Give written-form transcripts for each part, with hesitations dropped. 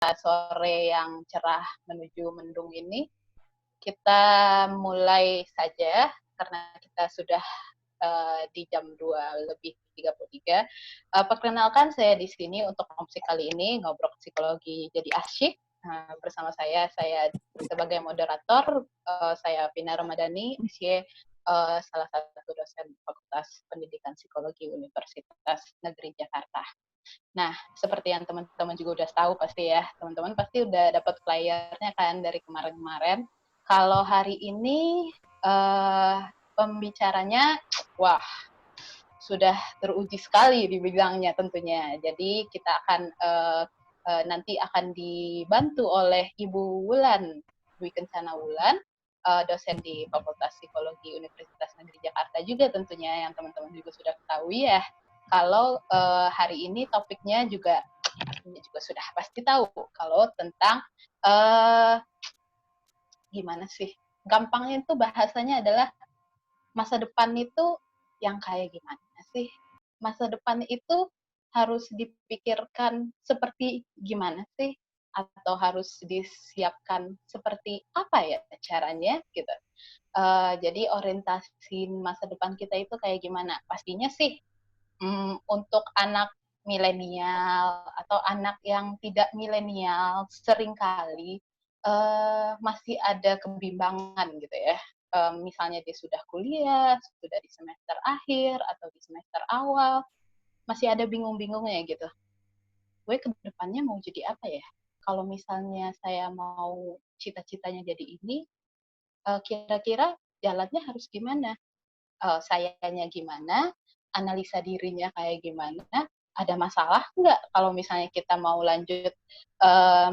sore yang cerah menuju mendung ini, kita mulai saja karena kita sudah di jam 2:33. Perkenalkan, saya di sini untuk opsi kali ini, ngobrol psikologi jadi asyik. Bersama saya sebagai moderator, saya Vina Ramadhani, salah satu dosen Fakultas Pendidikan Psikologi Universitas Negeri Jakarta. Nah, seperti yang teman-teman juga udah tahu pasti ya, teman-teman pasti udah dapat flyernya kan dari kemarin-kemarin. Kalau hari ini pembicaranya, wah, sudah teruji sekali di bidangnya tentunya. Jadi kita akan nanti akan dibantu oleh Ibu Wulan Dwi Kencana Wulan, dosen di Fakultas Psikologi Universitas Negeri Jakarta juga tentunya, yang teman-teman juga sudah ketahui ya. Kalau hari ini topiknya juga sudah pasti tahu, kalau tentang gimana sih? Gampangnya itu bahasanya adalah masa depan itu yang kayak gimana sih? Masa depan itu harus dipikirkan seperti gimana sih? Atau harus disiapkan seperti apa ya caranya gitu. Jadi orientasi masa depan kita itu kayak gimana? Pastinya sih untuk anak milenial atau anak yang tidak milenial seringkali masih ada kebimbangan gitu ya. Misalnya dia sudah kuliah, sudah di semester akhir atau di semester awal, masih ada bingung-bingungnya gitu. Gue ke depannya mau jadi apa ya? Kalau misalnya saya mau cita-citanya jadi ini, kira-kira jalannya harus gimana? Sayanya gimana, analisa dirinya kayak gimana, ada masalah nggak kalau misalnya kita mau lanjut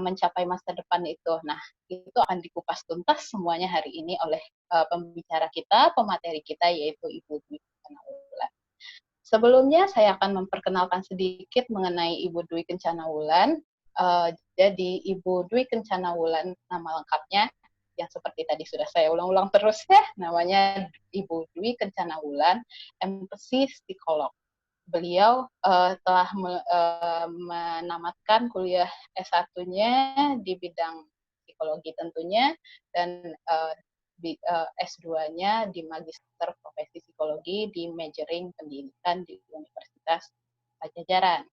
mencapai masa depan itu. Nah, itu akan dikupas tuntas semuanya hari ini oleh pembicara kita, pemateri kita, yaitu Ibu Dwi Kencana Wulan. Sebelumnya saya akan memperkenalkan sedikit mengenai Ibu Dwi Kencana Wulan. Jadi Ibu Dwi Kencana Wulan, nama lengkapnya yang seperti tadi sudah saya ulang-ulang terus ya, namanya Ibu Dwi Kencana Wulan, MPhil psikolog. Beliau telah menamatkan kuliah S1-nya di bidang psikologi tentunya, dan S2-nya di Magister Profesi Psikologi di majoring pendidikan di Universitas Pajajaran.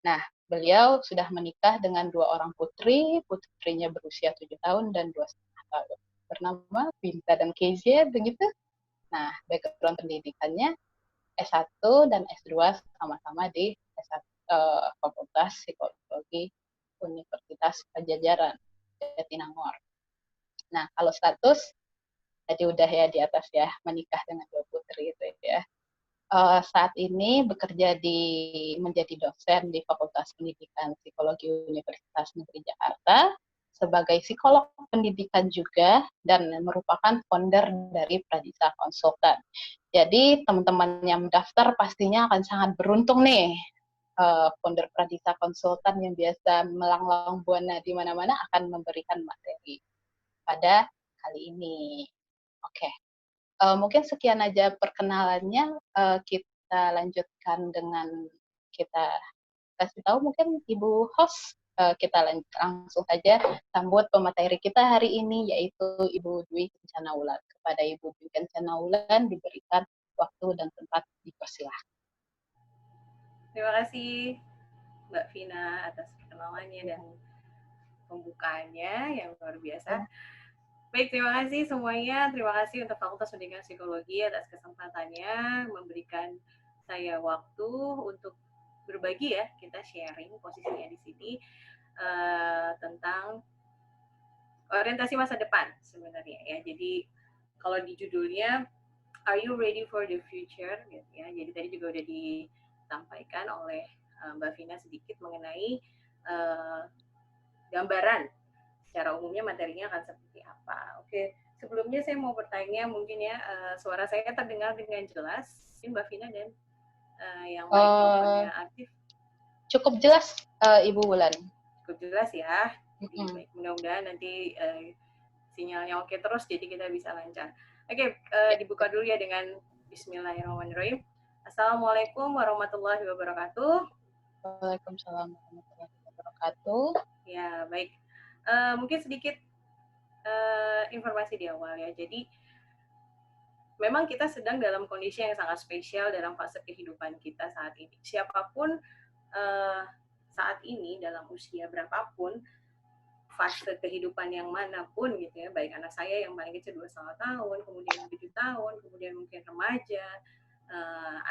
Nah, beliau sudah menikah dengan 2 orang putri, putrinya berusia 7 tahun dan 2,5 tahun. Bernama Binta dan Kezia, begitu. Nah, background pendidikannya S1 dan S2 sama-sama di Fakultas Psikologi Universitas Pajajaran, Jatinangor. Nah, kalau status, tadi udah ya di atas ya, menikah dengan 2 putri itu ya. Saat ini bekerja menjadi dosen di Fakultas Pendidikan Psikologi Universitas Negeri Jakarta sebagai psikolog pendidikan juga, dan merupakan founder dari Pradisa Konsultan. Jadi teman-teman yang mendaftar pastinya akan sangat beruntung nih. Founder Pradisa Konsultan yang biasa melanglang buana di mana-mana akan memberikan materi pada kali ini. Oke. Mungkin sekian aja perkenalannya. Kita lanjutkan dengan kita kasih tahu mungkin Ibu host. Kita langsung saja sambut pemateri kita hari ini, yaitu Ibu Dwi Kencana Wulan. Kepada Ibu Dwi Kencana Wulan diberikan waktu dan tempat, dipersilahkan. Terima kasih Mbak Vina atas perkenalannya dan pembukaannya yang luar biasa. Baik, terima kasih semuanya. Terima kasih untuk Fakultas Pendidikan Psikologi atas kesempatannya memberikan saya waktu untuk berbagi ya, kita sharing posisinya di sini tentang orientasi masa depan sebenarnya ya. Jadi kalau di judulnya Are you ready for the future? Gitu ya. Jadi tadi juga udah disampaikan oleh Mbak Vina sedikit mengenai gambaran secara umumnya materinya akan seperti apa. Oke, sebelumnya saya mau bertanya mungkin ya, suara saya terdengar dengan jelas, Mbak Vina dan yang mikrofonnya aktif. Cukup jelas, Ibu Wulan. Cukup jelas ya. Baik, mudah-mudahan nanti sinyalnya oke terus, jadi kita bisa lancar. Oke, dibuka dulu ya dengan Bismillahirrahmanirrahim. Assalamualaikum warahmatullahi wabarakatuh. Waalaikumsalam warahmatullahi wabarakatuh. Ya, baik. Mungkin sedikit informasi di awal ya. Jadi memang kita sedang dalam kondisi yang sangat spesial dalam fase kehidupan kita saat ini. Siapapun saat ini dalam usia berapapun, fase kehidupan yang manapun gitu ya, baik anak saya yang paling kecil 2,5 tahun, kemudian 7 tahun, kemudian mungkin remaja,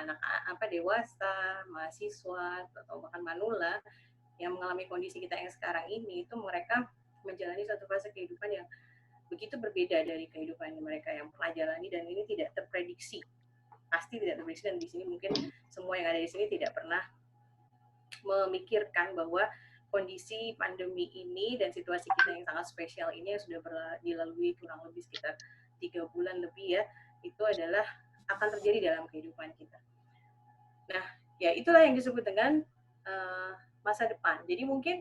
anak apa dewasa, mahasiswa atau bahkan manula yang mengalami kondisi kita yang sekarang ini, itu mereka menjalani satu fase kehidupan yang begitu berbeda dari kehidupan mereka yang pernah jalani, dan ini tidak terprediksi, pasti tidak terprediksi. Dan di sini mungkin semua yang ada di sini tidak pernah memikirkan bahwa kondisi pandemi ini dan situasi kita yang sangat spesial ini yang sudah dilalui kurang lebih sekitar 3 bulan lebih ya, itu adalah akan terjadi dalam kehidupan kita. Nah, ya itulah yang disebut dengan masa depan. Jadi mungkin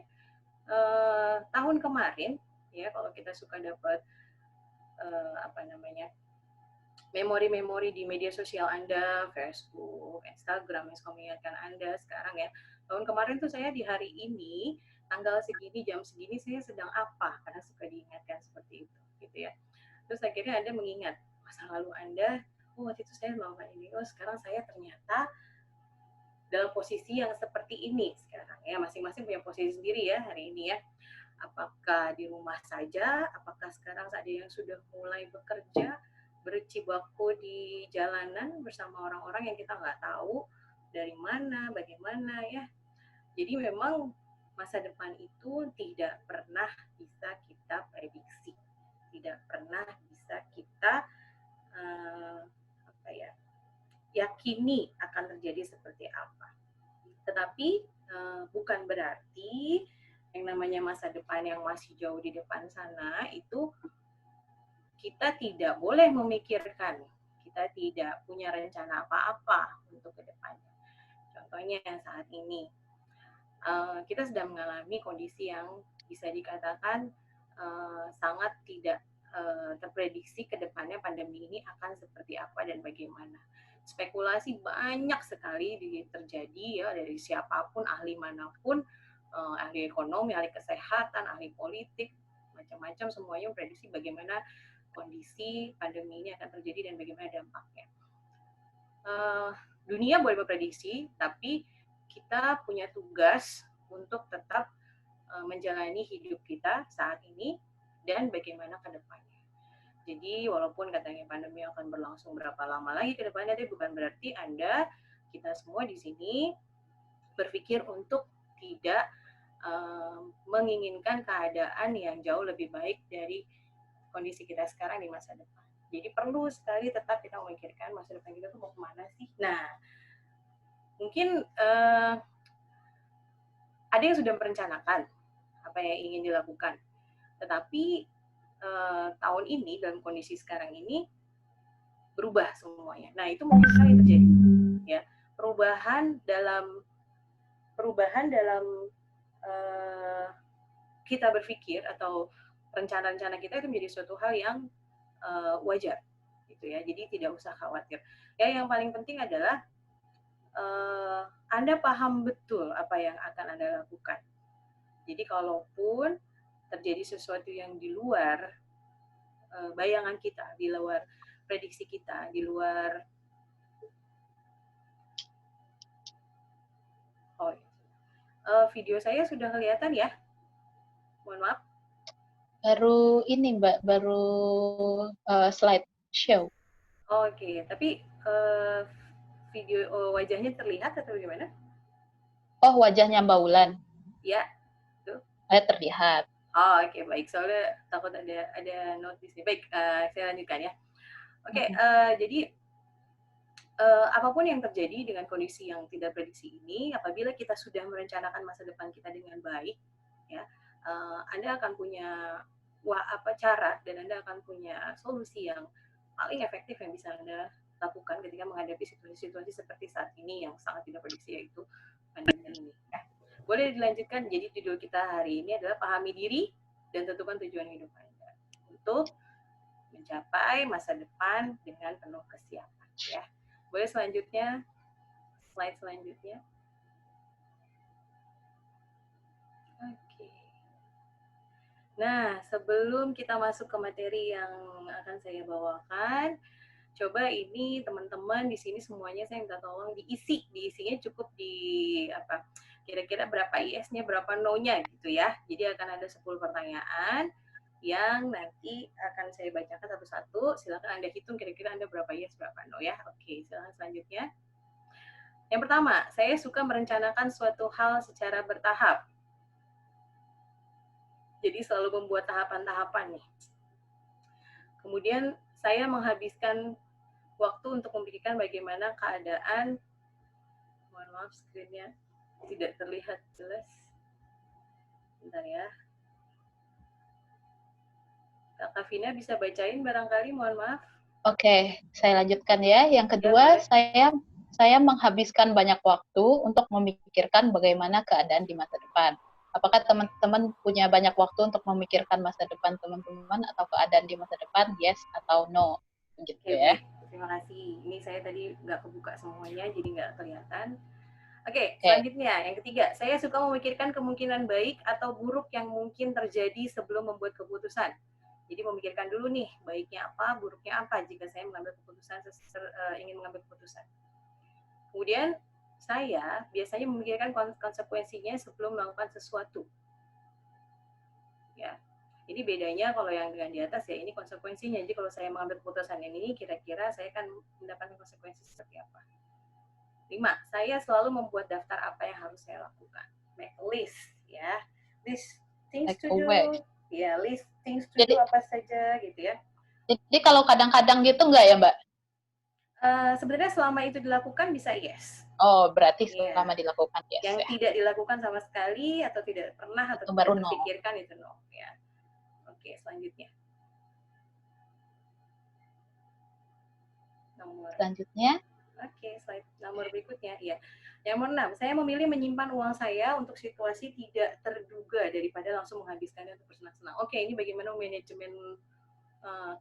tahun kemarin ya, kalau kita suka dapat apa namanya, memori-memori di media sosial Anda, Facebook, Instagram yang suka mengingatkan Anda sekarang ya, tahun kemarin tuh saya di hari ini, tanggal segini, jam segini saya sedang apa, karena suka diingatkan seperti itu, gitu ya. Terus akhirnya Anda mengingat masa lalu Anda, oh waktu itu saya melakukan ini, oh sekarang saya ternyata dalam posisi yang seperti ini sekarang ya, masing-masing punya posisi sendiri ya hari ini ya. Apakah di rumah saja, apakah sekarang ada yang sudah mulai bekerja, berjibaku di jalanan bersama orang-orang yang kita nggak tahu dari mana, bagaimana ya. Jadi memang masa depan itu tidak pernah bisa kita prediksi, tidak pernah bisa kita apa ya, yakini akan terjadi seperti apa. Tetapi bukan berarti yang namanya masa depan yang masih jauh di depan sana itu kita tidak boleh memikirkan, kita tidak punya rencana apa-apa untuk ke depannya. Contohnya saat ini, kita sedang mengalami kondisi yang bisa dikatakan sangat tidak terprediksi ke depannya pandemi ini akan seperti apa dan bagaimana. Spekulasi banyak sekali terjadi ya, dari siapapun, ahli manapun, ahli ekonomi, ahli kesehatan, ahli politik, macam-macam semuanya memprediksi bagaimana kondisi pandemi ini akan terjadi dan bagaimana dampaknya. Dunia boleh memprediksi, tapi kita punya tugas untuk tetap menjalani hidup kita saat ini dan bagaimana ke depannya. Jadi walaupun katanya pandemi akan berlangsung berapa lama lagi ke depannya, tapi bukan berarti Anda, kita semua di sini berpikir untuk tidak menginginkan keadaan yang jauh lebih baik dari kondisi kita sekarang di masa depan. Jadi perlu sekali tetap kita memikirkan masa depan kita tuh mau kemana sih. Nah, mungkin ada yang sudah merencanakan apa yang ingin dilakukan. Tetapi tahun ini dalam kondisi sekarang ini berubah semuanya. Nah, itu mungkin sekali terjadi ya. Perubahan dalam kita berpikir atau rencana-rencana kita itu menjadi suatu hal yang wajar gitu ya. Jadi tidak usah khawatir. Ya, yang paling penting adalah Anda paham betul apa yang akan Anda lakukan. Jadi kalaupun terjadi sesuatu yang di luar bayangan kita, di luar prediksi kita, di luar video saya sudah kelihatan ya? Mohon maaf. Baru ini Mbak, baru slide show. Oke, tapi video wajahnya terlihat atau bagaimana? Oh, wajahnya Mbak Wulan. Ya, tuh. Terlihat. Oh, oke, baik. Soalnya takut ada notice nih. Baik, saya lanjutkan ya. Oke, jadi apapun yang terjadi dengan kondisi yang tidak prediksi ini, apabila kita sudah merencanakan masa depan kita dengan baik, ya, Anda akan punya cara dan Anda akan punya solusi yang paling efektif yang bisa Anda lakukan ketika menghadapi situasi-situasi seperti saat ini yang sangat tidak prediksi, yaitu pandemi ini. Ya. Boleh dilanjutkan. Jadi judul kita hari ini adalah pahami diri dan tentukan tujuan hidup Anda untuk mencapai masa depan dengan penuh kesiapan. Ya. Boleh selanjutnya, slide selanjutnya. Oke. Nah, sebelum kita masuk ke materi yang akan saya bawakan, coba ini teman-teman di sini semuanya saya minta tolong diisinya cukup di apa? Kira-kira berapa yes-nya, berapa no-nya gitu ya. Jadi akan ada 10 pertanyaan yang nanti akan saya bacakan satu-satu. Silakan Anda hitung kira-kira Anda berapa yes, berapa no ya. Oke, silakan selanjutnya. Yang pertama, saya suka merencanakan suatu hal secara bertahap. Jadi selalu membuat tahapan-tahapan nih. Kemudian saya menghabiskan waktu untuk memikirkan bagaimana keadaan. Mohon maaf, screen-nya tidak terlihat jelas. Bentar ya. Kak Kavina bisa bacain barangkali, mohon maaf. Oke, saya lanjutkan ya. Yang kedua, saya menghabiskan banyak waktu untuk memikirkan bagaimana keadaan di masa depan. Apakah teman-teman punya banyak waktu untuk memikirkan masa depan teman-teman atau keadaan di masa depan? Yes atau no? Gitu Oke, ya. baik. Terima kasih. Ini saya tadi nggak kebuka semuanya, jadi nggak kelihatan. Oke, selanjutnya yang ketiga, saya suka memikirkan kemungkinan baik atau buruk yang mungkin terjadi sebelum membuat keputusan. Jadi memikirkan dulu nih, baiknya apa, buruknya apa jika saya mengambil keputusan, ingin mengambil keputusan. Kemudian saya biasanya memikirkan konsekuensinya sebelum melakukan sesuatu. Ya, ini bedanya kalau yang dengan di atas ya, ini konsekuensinya. Jadi kalau saya mengambil keputusan yang ini, kira-kira saya akan mendapatkan konsekuensi seperti apa. 5. Saya selalu membuat daftar apa yang harus saya lakukan. Make a list, ya. List things to do. Ya, list things to do apa saja gitu ya. Jadi kalau kadang-kadang gitu enggak ya, Mbak? Sebenarnya selama itu dilakukan bisa yes. Oh, berarti selama dilakukan yes. Yang tidak dilakukan sama sekali atau tidak pernah atau baru tidak terpikirkan itu no. Ya. Oke, selanjutnya. Selanjutnya. Oke, slide nomor berikutnya. Ya. Yang nomor 6, saya memilih menyimpan uang saya untuk situasi tidak terduga daripada langsung menghabiskannya untuk bersenang-senang. Oke, ini bagaimana manajemen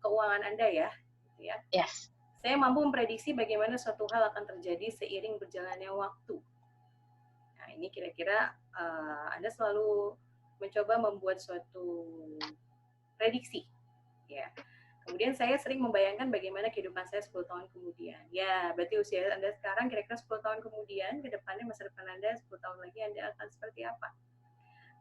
keuangan Anda ya? Gitu ya. Yes. Saya mampu memprediksi bagaimana suatu hal akan terjadi seiring berjalannya waktu. Nah, ini kira-kira Anda selalu mencoba membuat suatu prediksi. Ya. Kemudian saya sering membayangkan bagaimana kehidupan saya 10 tahun kemudian. Ya, berarti usia Anda sekarang kira-kira 10 tahun kemudian, ke depannya masa depan Anda 10 tahun lagi Anda akan seperti apa.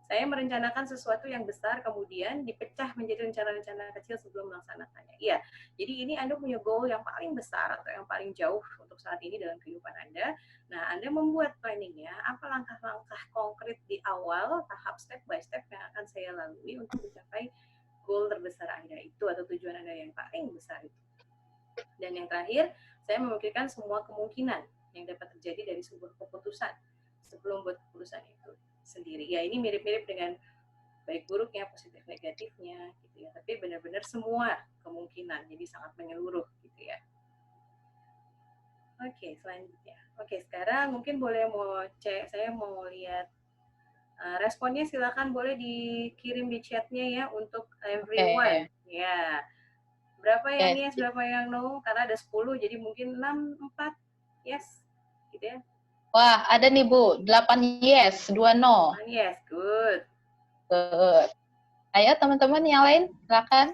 Saya merencanakan sesuatu yang besar, kemudian dipecah menjadi rencana-rencana kecil sebelum melaksanakannya. Iya, jadi ini Anda punya goal yang paling besar atau yang paling jauh untuk saat ini dalam kehidupan Anda. Nah, Anda membuat planningnya, apa langkah-langkah konkret di awal, tahap step by step yang akan saya lalui untuk mencapai goal terbesar Anda itu atau tujuan Anda yang paling besar itu. Dan yang terakhir, saya memikirkan semua kemungkinan yang dapat terjadi dari sebuah keputusan sebelum buat keputusan itu sendiri. Ya, ini mirip-mirip dengan baik buruknya, positif negatifnya gitu ya. Tapi benar-benar semua kemungkinan, jadi sangat menyeluruh gitu ya. Oke, selanjutnya. Oke, sekarang mungkin boleh mau cek, saya mau lihat responnya, silakan boleh dikirim di chatnya ya untuk everyone. Ya. Berapa yang yes, berapa yang no? Karena ada 10, jadi mungkin 6, 4 yes. Gitu ya. Wah, ada nih Bu, 8 yes, 2 no. 8 yes, good. Good. Ayo teman-teman yang lain, silakan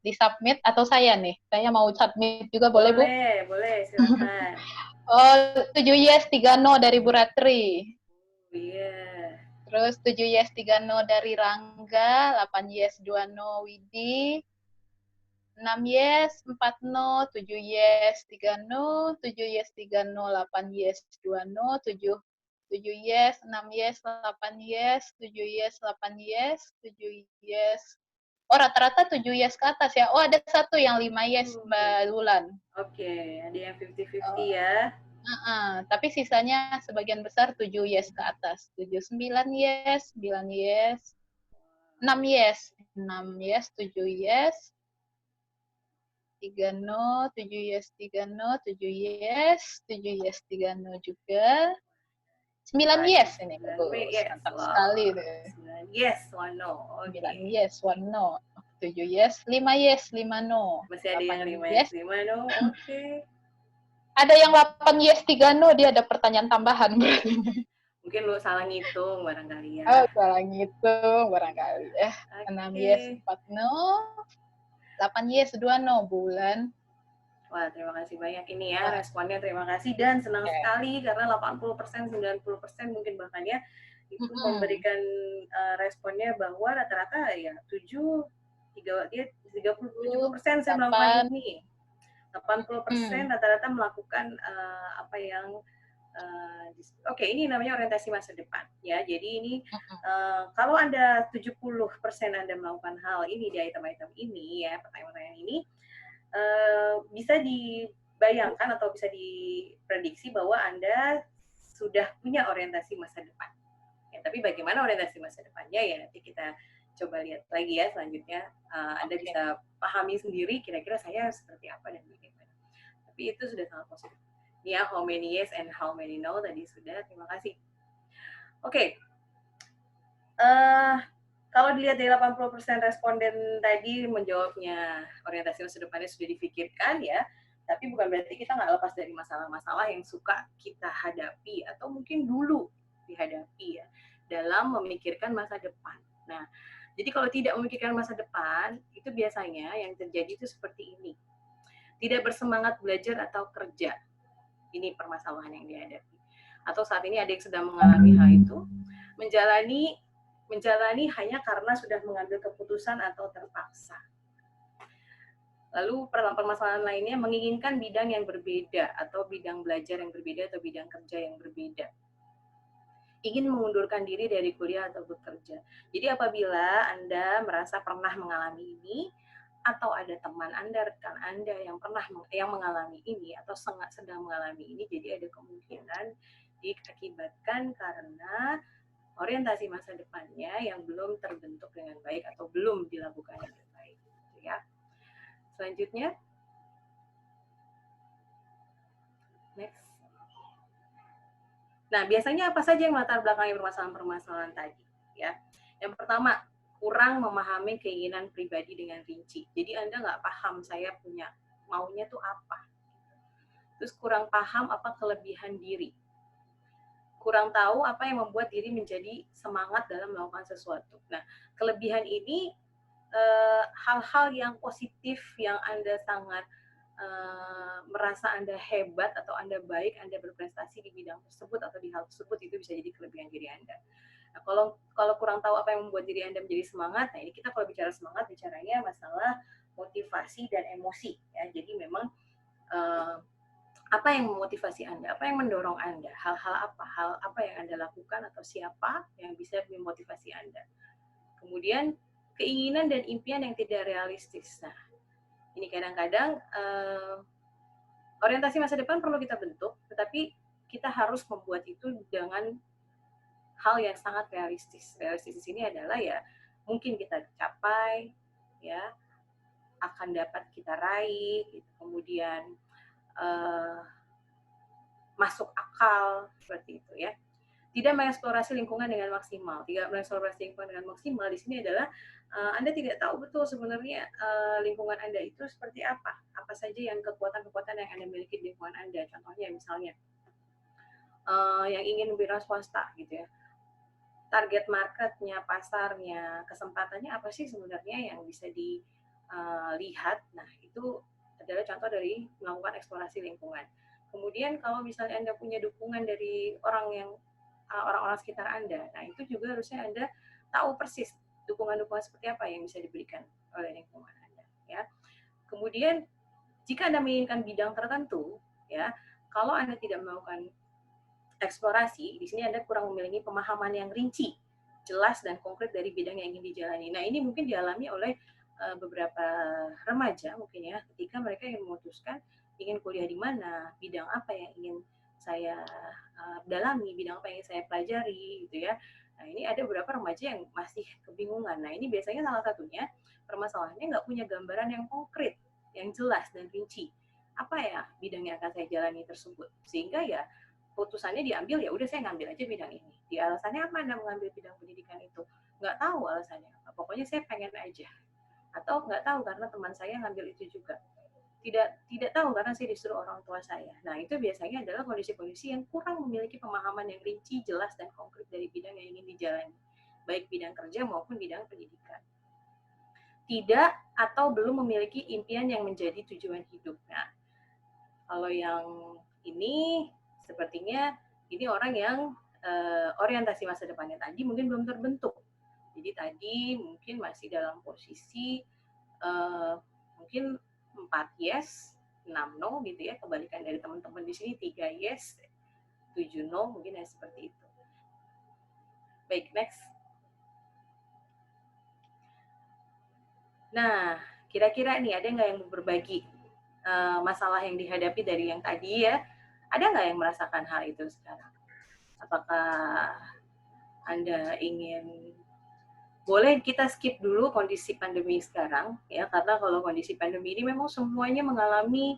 di-submit atau saya nih. Saya mau submit juga boleh Bu? Boleh, silakan. Oh, 7 yes, 3 no dari Bu Ratri. Iya. Terus 7 yes, 3 no dari Rangga, 8 yes, 2 no Widi, 6 yes, 4 no, 7 yes, 3 no, 7 yes, 3 no, 8 yes, 2 no, 7 yes, 6 yes, 8 yes, 7 yes, 8 yes, 7 yes. Oh, rata-rata 7 yes ke atas ya. Oh, ada satu yang 5 yes, Mbak Wulan. Oke, ada yang 50-50 ya. Tapi sisanya sebagian besar 7 yes ke atas. 7, 9 yes, 9 yes, 6 yes, 6 yes, 7 yes, 3 no, 7 yes, 3 no, 7 yes, 7 yes, 3 no juga. 9 yes ini bagus. Yes. Mantap sekali tuh. 9 yes, 1 no. 9 yes, 1 no. 7 yes, 5 yes, 5 no. Masih ada yang 5 yes, 5 no. Oke. Ada yang 8 yes, 3 no, dia ada pertanyaan tambahan. Mungkin lu salah ngitung barangkali Oh, ya. salah ngitung barangkali. 6 yes, Oke. 4 no. 8 yes, 2 no bulan. Wah, terima kasih banyak ini ya Wah, responnya. Terima kasih dan senang oke. sekali karena 80%, 90% mungkin bahkan ya itu Mm-mm. memberikan responnya bahwa rata-rata ya 70% saya melakukan 8. ini. 80% Mm. rata-rata melakukan apa yang oke, ini namanya orientasi masa depan ya. Jadi ini kalau Anda 70% Anda melakukan hal ini di item-item ini ya, pertanyaan-pertanyaan ini bisa dibayangkan atau bisa diprediksi bahwa Anda sudah punya orientasi masa depan. Ya, tapi bagaimana orientasi masa depannya ya nanti kita coba lihat lagi ya selanjutnya. Anda Oke. bisa pahami sendiri kira-kira saya seperti apa dan bagaimana. Tapi itu sudah sangat positif. Ya, how many yes and how many no tadi sudah. Terima kasih. Oke. Kalau dilihat dari 80% responden tadi menjawabnya orientasi masa depannya sudah difikirkan ya, tapi bukan berarti kita nggak lepas dari masalah-masalah yang suka kita hadapi atau mungkin dulu dihadapi ya dalam memikirkan masa depan. Nah, jadi kalau tidak memikirkan masa depan, itu biasanya yang terjadi itu seperti ini. Tidak bersemangat belajar atau kerja. Ini permasalahan yang dihadapi. Atau saat ini ada yang sedang mengalami hal itu, menjalani hanya karena sudah mengambil keputusan atau terpaksa. Lalu permasalahan lainnya menginginkan bidang yang berbeda atau bidang belajar yang berbeda atau bidang kerja yang berbeda. Ingin mengundurkan diri dari kuliah atau bekerja. Jadi apabila Anda merasa pernah mengalami ini atau ada teman Anda, rekan Anda yang mengalami ini atau sedang mengalami ini, jadi ada kemungkinan diakibatkan karena orientasi masa depannya yang belum terbentuk dengan baik atau belum dilakukan dengan baik, gitu ya. Selanjutnya, next. Nah, biasanya apa saja yang melatar belakangi permasalahan-permasalahan tadi? Ya, yang pertama, kurang memahami keinginan pribadi dengan rinci. Jadi Anda nggak paham saya punya maunya tuh apa. Terus kurang paham apa kelebihan diri. Kurang tahu apa yang membuat diri menjadi semangat dalam melakukan sesuatu. Nah, kelebihan ini hal-hal yang positif yang Anda sangat merasa Anda hebat atau Anda baik, Anda berprestasi di bidang tersebut atau di hal tersebut, itu bisa jadi kelebihan diri Anda. Nah, kalau kurang tahu apa yang membuat diri Anda menjadi semangat, nah ini kita kalau bicara semangat bicaranya masalah motivasi dan emosi ya. Jadi memang apa yang memotivasi Anda, apa yang mendorong Anda, hal-hal apa yang Anda lakukan atau siapa yang bisa memotivasi Anda. Kemudian keinginan dan impian yang tidak realistis. Nah, ini kadang-kadang orientasi masa depan perlu kita bentuk, tetapi kita harus membuat itu dengan hal yang sangat realistis. Realistis di sini adalah ya mungkin kita capai, ya akan dapat kita raih, gitu. Kemudian masuk akal seperti itu ya. Tidak mengeksplorasi lingkungan dengan maksimal. Tidak mengeksplorasi lingkungan dengan maksimal di sini adalah Anda tidak tahu betul sebenarnya lingkungan Anda itu seperti apa. Apa saja yang kekuatan-kekuatan yang Anda miliki di lingkungan Anda. Contohnya misalnya yang ingin wira swasta gitu ya. Target marketnya, pasarnya, kesempatannya apa sih sebenarnya yang bisa dilihat. Nah, itu adalah contoh dari melakukan eksplorasi lingkungan. Kemudian kalau misalnya Anda punya dukungan dari orang-orang sekitar Anda. Nah, itu juga harusnya Anda tahu persis dukungan-dukungan seperti apa yang bisa diberikan oleh lingkungan Anda, ya. Kemudian jika Anda menginginkan bidang tertentu, ya, kalau Anda tidak melakukan eksplorasi, di sini Anda kurang memiliki pemahaman yang rinci, jelas dan konkret dari bidang yang ingin dijalani. Nah, ini mungkin dialami oleh beberapa remaja mungkin ya, ketika mereka ingin memutuskan ingin kuliah di mana, bidang apa yang ingin saya dalami, bidang apa yang ingin saya pelajari gitu ya. Nah, ini ada beberapa remaja yang masih kebingungan. Nah, ini biasanya salah satunya permasalahannya nggak punya gambaran yang konkret, yang jelas dan rinci. Apa ya bidang yang akan saya jalani tersebut. Sehingga ya putusannya diambil, ya udah saya ngambil aja bidang ini. Di alasannya apa Anda mengambil bidang pendidikan itu? Nggak tahu alasannya apa. Pokoknya saya pengen aja. Atau nggak tahu karena teman saya ngambil itu juga. tidak tahu karena saya disuruh orang tua saya. Nah, itu biasanya adalah kondisi-kondisi yang kurang memiliki pemahaman yang rinci, jelas, dan konkret dari bidang yang ingin dijalani, baik bidang kerja maupun bidang pendidikan. Tidak atau belum memiliki impian yang menjadi tujuan hidup. Nah, kalau yang ini sepertinya ini orang yang orientasi masa depannya tadi mungkin belum terbentuk. Jadi tadi mungkin masih dalam posisi mungkin 4 yes, 6 no gitu ya, kebalikan dari teman-teman di sini 3 yes, 7 no, mungkin ya seperti itu. Baik, next. Nah, kira-kira nih ada nggak yang mau berbagi masalah yang dihadapi dari yang tadi ya? Ada nggak yang merasakan hal itu sekarang? Apakah Anda ingin boleh kita skip dulu kondisi pandemi sekarang ya, karena kalau kondisi pandemi ini memang semuanya mengalami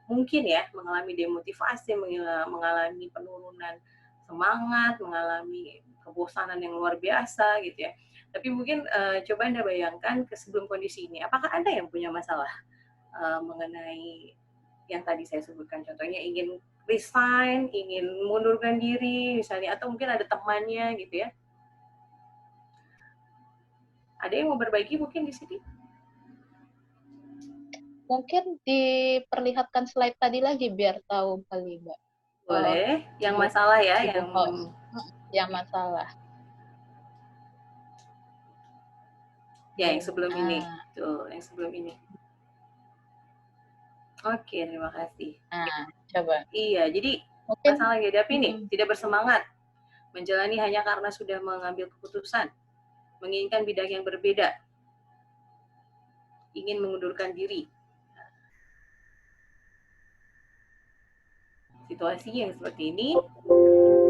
mungkin ya mengalami demotivasi, mengalami penurunan semangat, mengalami kebosanan yang luar biasa gitu ya. Tapi mungkin coba Anda bayangkan sebelum kondisi ini, apakah Anda yang punya masalah mengenai yang tadi saya sebutkan, contohnya ingin resign, ingin mundurkan diri misalnya, atau mungkin ada temannya gitu ya. Ada yang mau berbagi mungkin di sini? Mungkin diperlihatkan slide tadi lagi biar tahu kali Mbak. Boleh. Yang masalah ya, yang masalah. Ya, yang sebelum ini. Tuh, yang sebelum ini. Oke, terima kasih. Nah, coba. Iya, jadi mungkin masalah yang dihadapi nih, tidak bersemangat, menjalani hanya karena sudah mengambil keputusan, menginginkan bidang yang berbeda, ingin mengundurkan diri. Situasi yang seperti ini,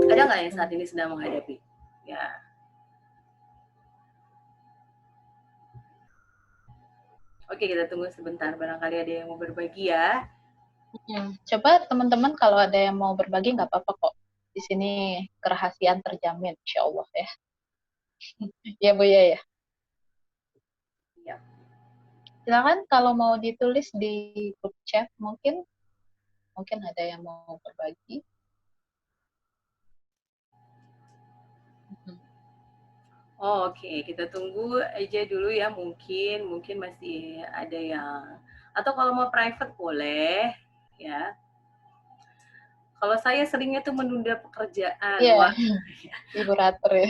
ada nggak yang saat ini sedang menghadapi? Ya. Oke, kita tunggu sebentar, barangkali ada yang mau berbagi ya. Coba teman-teman kalau ada yang mau berbagi nggak apa-apa kok. Di sini kerahasiaan terjamin, insya Allah ya. Ya Bu ya. Ya. Silakan kalau mau ditulis di grup chat mungkin ada yang mau berbagi. Oke, kita tunggu aja dulu ya, mungkin masih ada yang, atau kalau mau private boleh ya. Kalau saya seringnya tuh menunda pekerjaan. Iya, Ibu Ratri.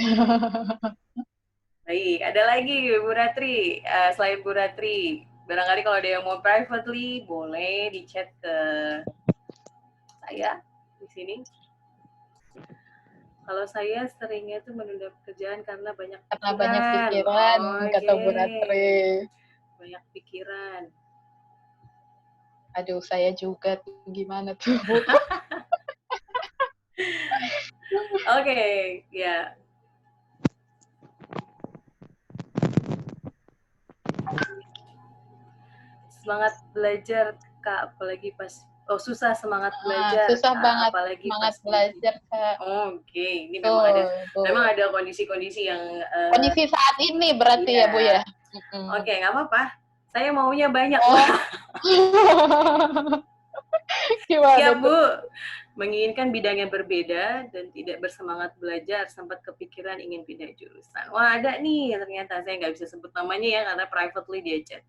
Baik, ada lagi Bu Ratri, selain Bu Ratri, barangkali kalau ada yang mau privately boleh di chat ke saya di sini. Kalau saya seringnya tuh menunda pekerjaan karena banyak pikiran. Karena banyak pikiran, kata Bu Ratri. Banyak pikiran. Aduh, saya juga tuh gimana tuh, Bu? Oke, ya. Semangat belajar Kak, apalagi pas susah semangat belajar. Susah Kak, banget apalagi semangat pas belajar Kak. Oke, ini memang ada kondisi-kondisi yang kondisi saat ini berarti ya Bu ya. Oke, nggak apa-apa. Saya maunya banyak. Gimana ya tuh? Bu, menginginkan bidang yang berbeda dan tidak bersemangat belajar, sempat kepikiran ingin pindah jurusan. Wah, ada nih ternyata, saya nggak bisa sebut namanya ya karena privately dia chat.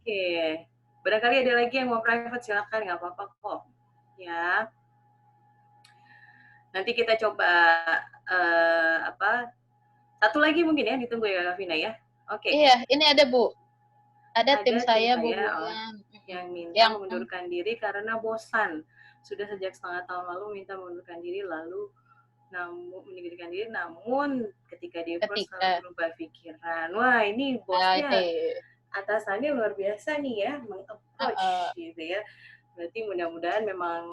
Oke, barangkali ada lagi yang mau private, silakan, nggak apa-apa kok. Ya, nanti kita coba satu lagi mungkin ya, ditunggu ya Kavina ya. Oke. Iya, ini ada Bu. Ada tim saya Bu yang minta mengundurkan diri karena bosan. Sudah sejak setengah tahun lalu minta mengundurkan diri, lalu meninggalkan diri, namun ketika dia berubah pikiran. Wah, ini bosnya atasannya luar biasa nih ya, meng-approach gitu ya. Berarti mudah-mudahan memang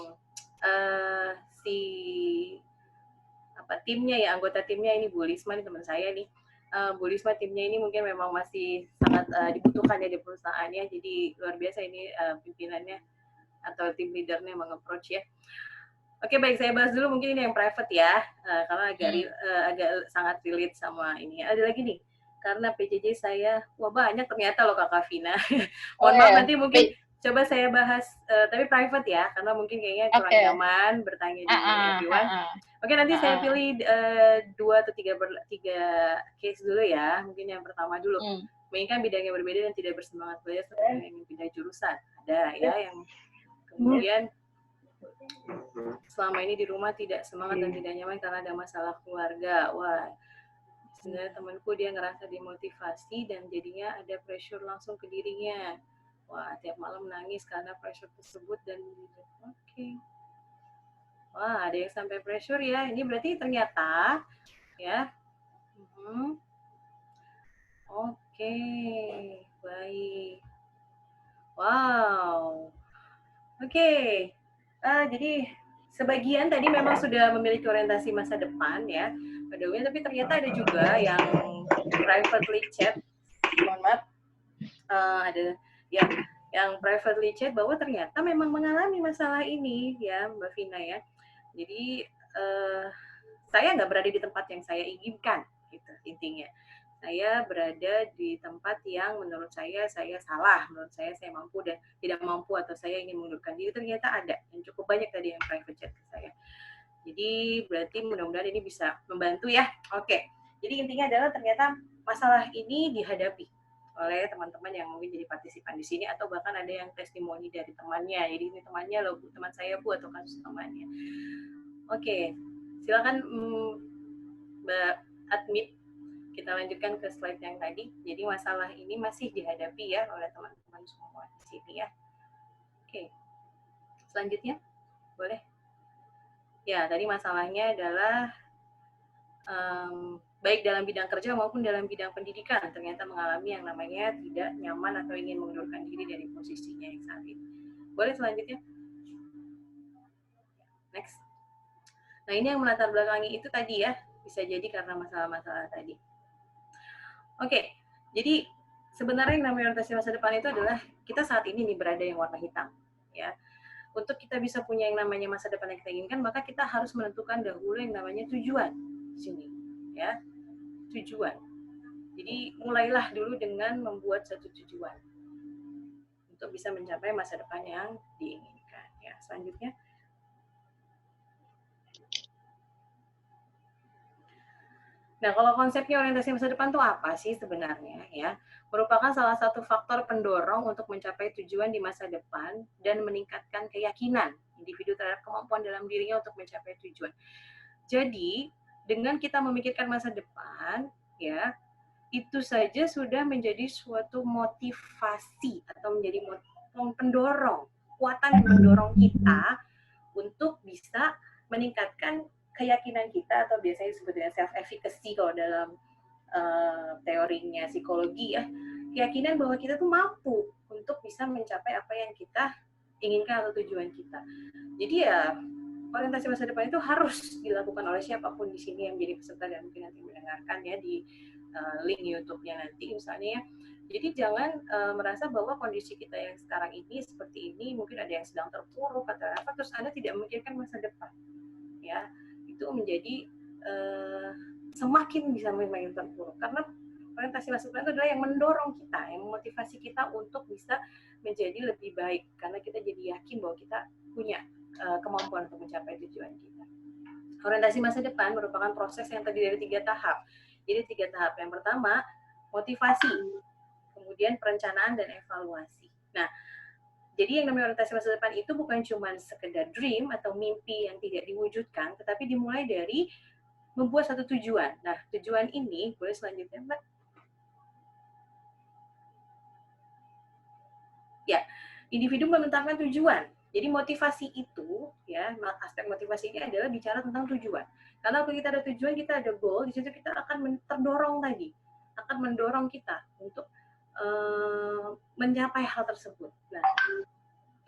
timnya ya, anggota timnya ini Bu Lisma nih, teman saya nih. Bu Lisma timnya ini mungkin memang masih sangat dibutuhkan ya di perusahaannya, jadi luar biasa ini pimpinannya atau tim leadernya meng-approach ya. Oke, baik, saya bahas dulu mungkin ini yang private ya, karena agak sangat relate sama ini. Ada lagi nih, karena PJJ saya, wah banyak ternyata loh Kak Kavina. Mohon maaf nanti mungkin coba saya bahas, tapi private ya, karena mungkin kayaknya kurang Oke. nyaman bertanya di everyone. Oke, nanti saya pilih 2 atau 3 case dulu ya. Mungkin yang pertama dulu. Menginginkan bidang yang berbeda dan tidak bersemangat belajar seperti yang ingin pindah jurusan. Ada ya yang kemudian selama ini di rumah tidak semangat dan tidak nyaman karena ada masalah keluarga. Wah, sebenarnya temanku dia ngerasa dimotivasi dan jadinya ada pressure langsung ke dirinya. Wah, tiap malam nangis karena pressure tersebut dan oke. Wah, ada yang sampai pressure ya. Ini berarti ternyata ya. Oke, baik. Wow. Oke. Jadi sebagian tadi memang sudah memiliki orientasi masa depan ya. Pada umumnya, tapi ternyata ada juga yang privately chat. Mohon maaf. Ada yang privately chat bahwa ternyata memang mengalami masalah ini ya Mbak Vina ya. Jadi saya nggak berada di tempat yang saya inginkan gitu intinya. Saya berada di tempat yang menurut saya salah, menurut saya mampu dan tidak mampu atau saya ingin mengundurkan diri. Ternyata ada yang cukup banyak tadi yang private chat ke saya. Jadi berarti mudah-mudahan ini bisa membantu ya. Oke. Jadi intinya adalah ternyata masalah ini dihadapi oleh teman-teman yang mungkin jadi partisipan di sini atau bahkan ada yang testimoni dari temannya. Jadi ini temannya loh, Bu, teman saya Bu atau kasus temannya. Oke. Silakan Mbak Admit, kita lanjutkan ke slide yang tadi. Jadi masalah ini masih dihadapi ya oleh teman-teman semua di sini ya. Oke. Selanjutnya, boleh? Ya, tadi masalahnya adalah baik dalam bidang kerja maupun dalam bidang pendidikan ternyata mengalami yang namanya tidak nyaman atau ingin mengundurkan diri dari posisinya yang saat ini. Boleh selanjutnya? Next. Nah, ini yang melatar belakangi itu tadi ya, bisa jadi karena masalah-masalah tadi. Oke, jadi sebenarnya yang namanya orientasi masa depan itu adalah kita saat ini nih berada yang warna hitam, ya. Untuk kita bisa punya yang namanya masa depan yang kita inginkan, maka kita harus menentukan dahulu yang namanya tujuan di sini, ya. Tujuan. Jadi mulailah dulu dengan membuat satu tujuan untuk bisa mencapai masa depan yang diinginkan. Ya, selanjutnya. Nah, kalau konsepnya orientasi masa depan itu apa sih sebenarnya ya? Merupakan salah satu faktor pendorong untuk mencapai tujuan di masa depan dan meningkatkan keyakinan individu terhadap kemampuan dalam dirinya untuk mencapai tujuan. Jadi, dengan kita memikirkan masa depan, ya, itu saja sudah menjadi suatu motivasi atau menjadi pendorong, kekuatan yang mendorong kita untuk bisa meningkatkan keyakinan kita atau biasanya disebut dengan self efficacy kalau dalam teorinya psikologi ya, keyakinan bahwa kita tuh mampu untuk bisa mencapai apa yang kita inginkan atau tujuan kita. Jadi ya orientasi masa depan itu harus dilakukan oleh siapapun di sini yang menjadi peserta dan mungkin nanti mendengarkan ya di link YouTube-nya nanti misalnya ya. Jadi jangan merasa bahwa kondisi kita yang sekarang ini seperti ini, mungkin ada yang sedang terpuruk atau apa, terus Anda tidak memikirkan masa depan. Ya, itu menjadi semakin bisa semakin terpuruk karena orientasi masa depan itu adalah yang mendorong kita, yang memotivasi kita untuk bisa menjadi lebih baik karena kita jadi yakin bahwa kita punya kemampuan untuk mencapai tujuan kita. Orientasi masa depan merupakan proses yang terdiri dari 3 tahap. Jadi 3 tahap. Yang pertama, motivasi, kemudian perencanaan dan evaluasi. Nah, jadi yang namanya orientasi masa depan itu bukan cuma sekedar dream atau mimpi yang tidak diwujudkan, tetapi dimulai dari membuat satu tujuan. Nah, tujuan ini, boleh selanjutnya Mbak? Ya, individu menetapkan tujuan. Jadi motivasi itu, ya, aspek motivasi ini adalah bicara tentang tujuan. Karena kalau kita ada tujuan, kita ada goal, di situ kita akan terdorong tadi, akan mendorong kita untuk mencapai hal tersebut. Nah,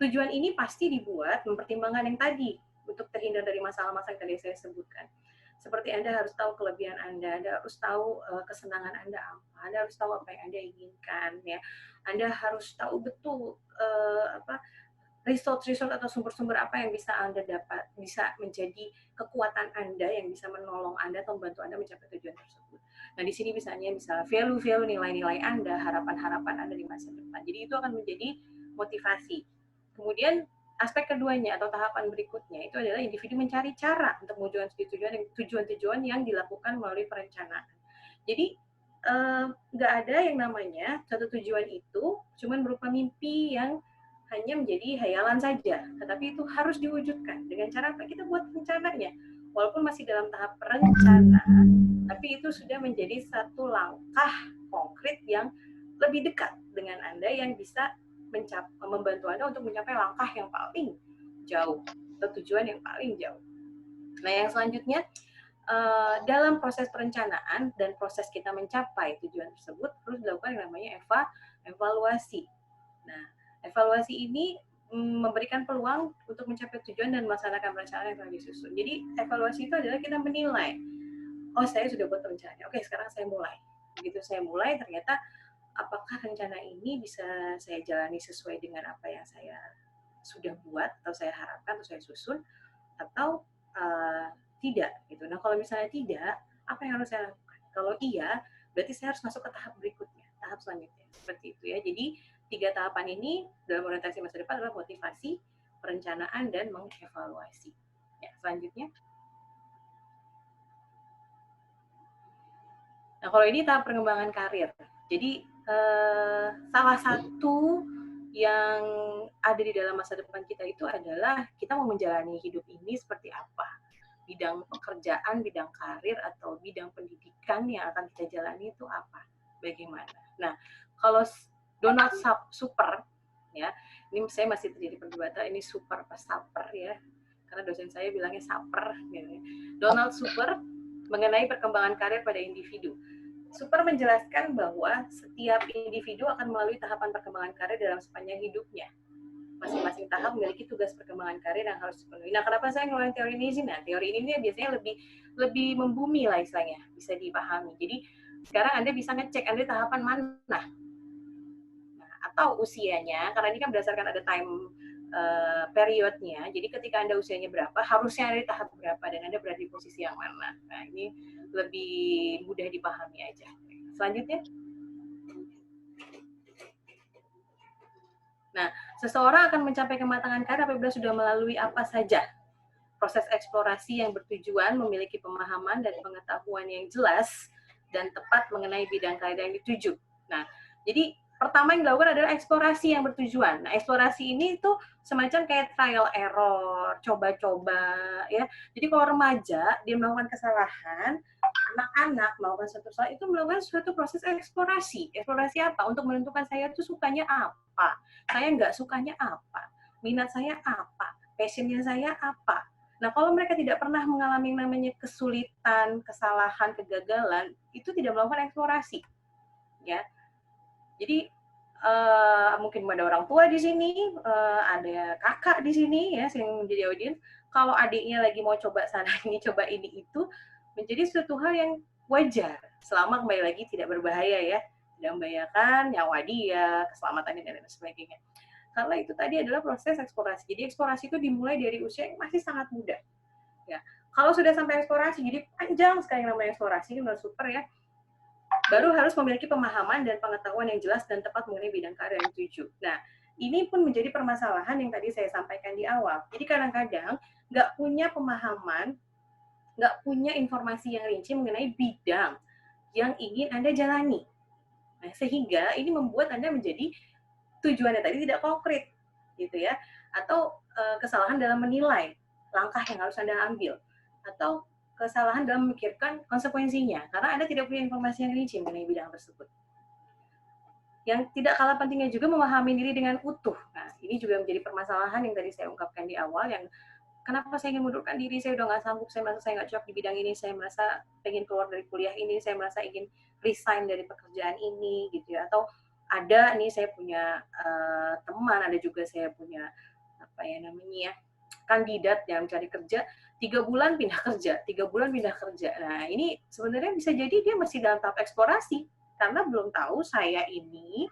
tujuan ini pasti dibuat mempertimbangkan yang tadi untuk terhindar dari masalah-masalah yang tadi saya sebutkan. Seperti Anda harus tahu kelebihan Anda harus tahu kesenangan Anda apa, Anda harus tahu apa yang Anda inginkan, ya. Anda harus tahu betul resource atau sumber-sumber apa yang bisa Anda dapat, bisa menjadi kekuatan Anda yang bisa menolong Anda atau membantu Anda mencapai tujuan tersebut. Nah, di sini misalnya value-value, nilai-nilai Anda, harapan-harapan Anda di masa depan. Jadi itu akan menjadi motivasi. Kemudian aspek keduanya atau tahapan berikutnya itu adalah individu mencari cara untuk mewujudkan tujuan-tujuan yang dilakukan melalui perencanaan. Jadi nggak ada yang namanya satu tujuan itu cuman berupa mimpi yang hanya menjadi hayalan saja, tetapi itu harus diwujudkan dengan cara apa? Kita buat rencananya. Walaupun masih dalam tahap perencana, tapi itu sudah menjadi satu langkah konkret yang lebih dekat dengan Anda yang bisa membantu Anda untuk mencapai langkah yang paling jauh atau tujuan yang paling jauh. Nah, yang selanjutnya dalam proses perencanaan dan proses kita mencapai tujuan tersebut terus dilakukan yang namanya evaluasi. Nah, evaluasi ini memberikan peluang untuk mencapai tujuan dan melaksanakan perencanaan yang telah disusun. Jadi, evaluasi itu adalah kita menilai, oh saya sudah buat rencana, oke sekarang saya mulai. Begitu saya mulai, ternyata apakah rencana ini bisa saya jalani sesuai dengan apa yang saya sudah buat, atau saya harapkan, atau saya susun, atau tidak gitu. Nah, kalau misalnya tidak, apa yang harus saya lakukan? Kalau iya, berarti saya harus masuk ke tahap berikutnya, tahap selanjutnya. Seperti itu ya. Jadi 3 tahapan ini dalam orientasi masa depan adalah motivasi, perencanaan, dan mengevaluasi. Ya, selanjutnya. Nah, kalau ini tahap pengembangan karir. Jadi salah satu yang ada di dalam masa depan kita itu adalah kita mau menjalani hidup ini seperti apa. Bidang pekerjaan, bidang karir, atau bidang pendidikan yang akan kita jalani itu apa, bagaimana. Nah, kalau Donald Super, ya, ini saya masih terjadi perdebatan ini super apa saper ya, karena dosen saya bilangnya saper. Gitu. Donald Super mengenai perkembangan karir pada individu. Super menjelaskan bahwa setiap individu akan melalui tahapan perkembangan karir dalam sepanjang hidupnya. Masing-masing tahap memiliki tugas perkembangan karir yang harus dipenuhi. Nah, kenapa saya ngeluarin teori ini sih? Nah, teori ini biasanya lebih membumi lah istilahnya, bisa dipahami. Jadi, sekarang Anda bisa ngecek Anda tahapan mana. Nah, atau usianya, karena ini kan berdasarkan ada time periodnya. Jadi, ketika Anda usianya berapa, harusnya Anda di tahap berapa, dan Anda berada di posisi yang mana. Nah, ini lebih mudah dipahami aja. Selanjutnya. Nah, seseorang akan mencapai kematangan karir apabila sudah melalui apa saja proses eksplorasi yang bertujuan, memiliki pemahaman dan pengetahuan yang jelas dan tepat mengenai bidang karir yang dituju. Nah, jadi pertama yang dilakukan adalah eksplorasi yang bertujuan. Nah, eksplorasi ini itu semacam kayak trial error, coba-coba ya. Jadi kalau remaja dia melakukan kesalahan, anak-anak melakukan suatu salah itu melakukan suatu proses eksplorasi. Eksplorasi apa? Untuk menentukan saya tuh sukanya apa, saya nggak sukanya apa, minat saya apa, passionnya saya apa. Nah, kalau mereka tidak pernah mengalami yang namanya kesulitan, kesalahan, kegagalan, itu tidak melakukan eksplorasi, ya. Jadi mungkin ada orang tua di sini, ada kakak di sini ya, yang menjadi audiens. Kalau adiknya lagi mau coba sana ini, coba ini itu, menjadi suatu hal yang wajar, selama kembali lagi tidak berbahaya ya, tidak membahayakan nyawa dia, keselamatannya dan lain sebagainya. Karena itu tadi adalah proses eksplorasi. Jadi eksplorasi itu dimulai dari usia yang masih sangat muda. Ya, kalau sudah sampai eksplorasi, jadi panjang sekali namanya eksplorasi, menurut Super ya, baru harus memiliki pemahaman dan pengetahuan yang jelas dan tepat mengenai bidang karir yang dituju. Nah, ini pun menjadi permasalahan yang tadi saya sampaikan di awal. Jadi kadang-kadang nggak punya pemahaman, nggak punya informasi yang rinci mengenai bidang yang ingin Anda jalani. Nah, sehingga ini membuat Anda menjadi tujuannya tadi tidak konkret, gitu ya. Atau kesalahan dalam menilai langkah yang harus Anda ambil. Atau kesalahan dalam memikirkan konsekuensinya, karena Anda tidak punya informasi yang rinci mengenai bidang tersebut. Yang tidak kalah pentingnya juga memahami diri dengan utuh. Nah, ini juga menjadi permasalahan yang tadi saya ungkapkan di awal, yang kenapa saya ingin mundurkan diri, saya udah nggak sanggup, saya merasa saya nggak cocok di bidang ini, saya merasa pengen keluar dari kuliah ini, saya merasa ingin resign dari pekerjaan ini, gitu ya. Atau ada nih saya punya teman, ada juga saya punya apa ya namanya ya, kandidat yang cari kerja, 3 bulan pindah kerja, 3 bulan pindah kerja. Nah, ini sebenarnya bisa jadi dia masih dalam tahap eksplorasi, karena belum tahu saya ini,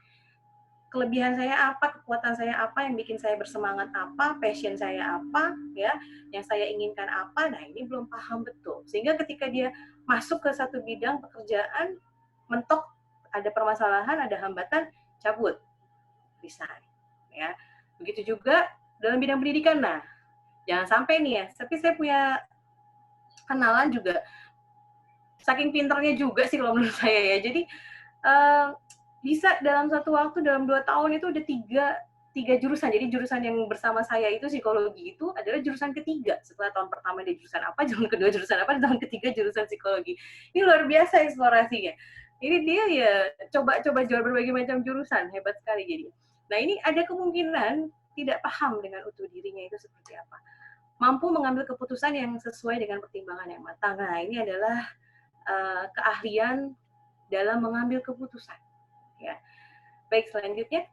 kelebihan saya apa, kekuatan saya apa, yang bikin saya bersemangat apa, passion saya apa, ya, yang saya inginkan apa. Nah, ini belum paham betul. Sehingga ketika dia masuk ke satu bidang pekerjaan, mentok, ada permasalahan, ada hambatan, cabut, resign. ya. Begitu juga dalam bidang pendidikan. Nah, jangan sampai nih ya, tapi saya punya kenalan juga, saking pinternya juga sih kalau menurut saya ya. Jadi bisa dalam satu waktu, dalam 2 tahun itu udah tiga jurusan. Jadi jurusan yang bersama saya itu psikologi itu adalah jurusan ketiga. Setelah tahun pertama dia jurusan apa, tahun kedua jurusan apa, tahun ketiga jurusan psikologi. Ini luar biasa eksplorasinya. Ini dia ya coba-coba jual berbagai macam jurusan, hebat sekali jadi. Nah ini ada kemungkinan tidak paham dengan utuh dirinya itu seperti apa. Mampu mengambil keputusan yang sesuai dengan pertimbangan yang matang. Nah ini adalah keahlian dalam mengambil keputusan. Ya. Baik, selanjutnya.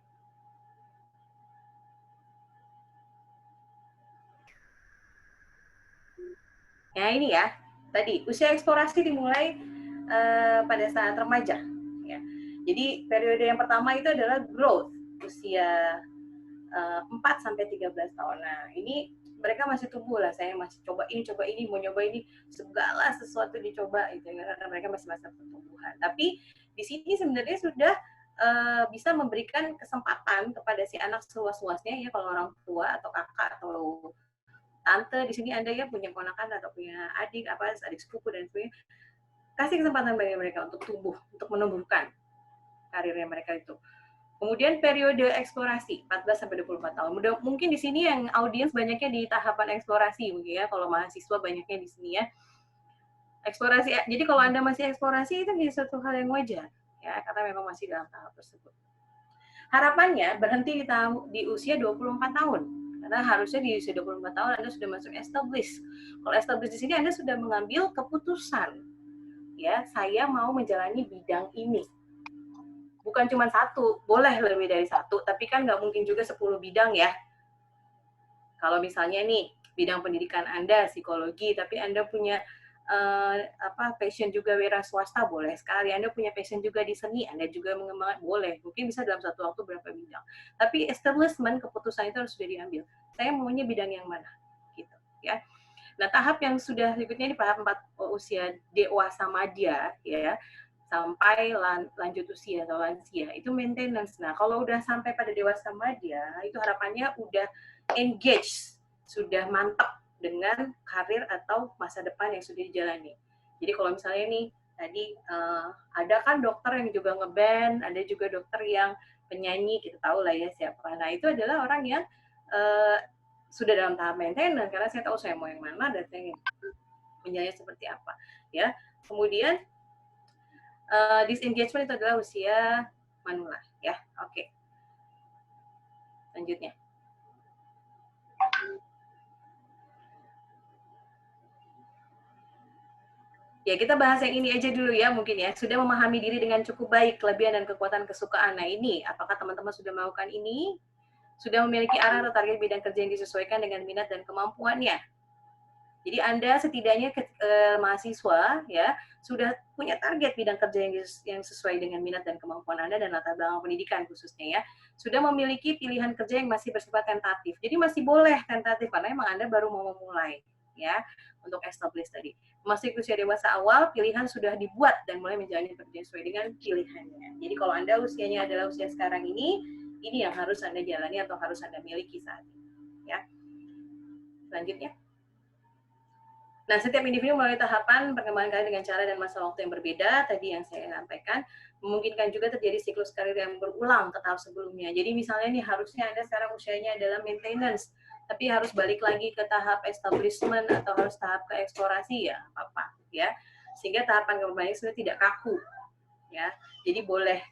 Ya ini ya, tadi usia eksplorasi dimulai pada saat remaja. Ya. Jadi periode yang pertama itu adalah growth, usia 4 sampai 13 tahun. Nah, ini mereka masih tumbuh lah, saya masih coba ini, mau nyoba ini, segala sesuatu dicoba itu karena mereka masih masa pertumbuhan. Tapi di sini sebenarnya sudah bisa memberikan kesempatan kepada si anak seluas-luasnya ya, kalau orang tua atau kakak atau tante di sini Anda ya punya ponakan atau punya adik adik sepupu dan sebagainya, kasih kesempatan bagi mereka untuk tumbuh, untuk menumbuhkan karirnya mereka itu. Kemudian periode eksplorasi 14 sampai 24 tahun. Mungkin di sini yang audiens banyaknya di tahapan eksplorasi mungkin ya, kalau mahasiswa banyaknya di sini ya. Eksplorasi. Jadi kalau Anda masih eksplorasi itu jadi suatu hal yang wajar ya, karena memang masih dalam tahap tersebut. Harapannya berhenti di usia 24 tahun. Karena harusnya di usia 24 tahun Anda sudah masuk established. Kalau established di sini Anda sudah mengambil keputusan. Ya, saya mau menjalani bidang ini. Bukan cuma satu, boleh lebih dari satu, tapi kan nggak mungkin juga 10 bidang ya. Kalau misalnya nih, bidang pendidikan Anda psikologi, tapi Anda punya passion juga wira swasta, boleh sekali. Anda punya passion juga di seni, Anda juga mengembangkan, boleh. Mungkin bisa dalam satu waktu berapa bidang. Tapi establishment keputusan itu harus sudah diambil. Saya maunya bidang yang mana, gitu ya. Nah, tahap yang sudah berikutnya di tahap 4 usia dewasa madya ya, sampai lanjut usia atau lansia, itu maintenance. Nah, kalau udah sampai pada dewasa madya, itu harapannya udah engage, sudah mantap dengan karir atau masa depan yang sudah dijalani. Jadi kalau misalnya nih, tadi ada kan dokter yang juga ngeband, ada juga dokter yang penyanyi, kita tahu lah ya siapa. Nah, itu adalah orang yang sudah dalam tahap maintenance, karena saya tahu saya mau yang mana dan saya menjalani seperti apa. Ya, kemudian disengagement itu adalah usia manula. Ya, oke. Selanjutnya. Ya, kita bahas yang ini aja dulu ya mungkin ya. Sudah memahami diri dengan cukup baik, kelebihan dan kekuatan kesukaan. Nah ini, apakah teman-teman sudah melakukan ini? Sudah memiliki arah atau target bidang kerja yang disesuaikan dengan minat dan kemampuannya? Jadi Anda setidaknya mahasiswa ya sudah punya target bidang kerja yang sesuai dengan minat dan kemampuan Anda dan latar belakang pendidikan khususnya ya. Sudah memiliki pilihan kerja yang masih bersifat tentatif. Jadi masih boleh tentatif karena memang Anda baru mau memulai ya untuk establish tadi. Masih usia dewasa awal, pilihan sudah dibuat dan mulai menjalani pekerjaan sesuai dengan pilihannya. Jadi kalau Anda usianya adalah usia sekarang ini yang harus Anda jalani atau harus Anda miliki saat ini ya. Selanjutnya. Nah, setiap individu melalui tahapan perkembangan karir dengan cara dan masa waktu yang berbeda, tadi yang saya sampaikan, memungkinkan juga terjadi siklus karir yang berulang ke tahap sebelumnya. Jadi misalnya nih, harusnya Anda sekarang usianya adalah maintenance, tapi harus balik lagi ke tahap establishment atau harus tahap ke eksplorasi ya, apa ya. Sehingga tahapan kembali sudah tidak kaku. Ya. Jadi boleh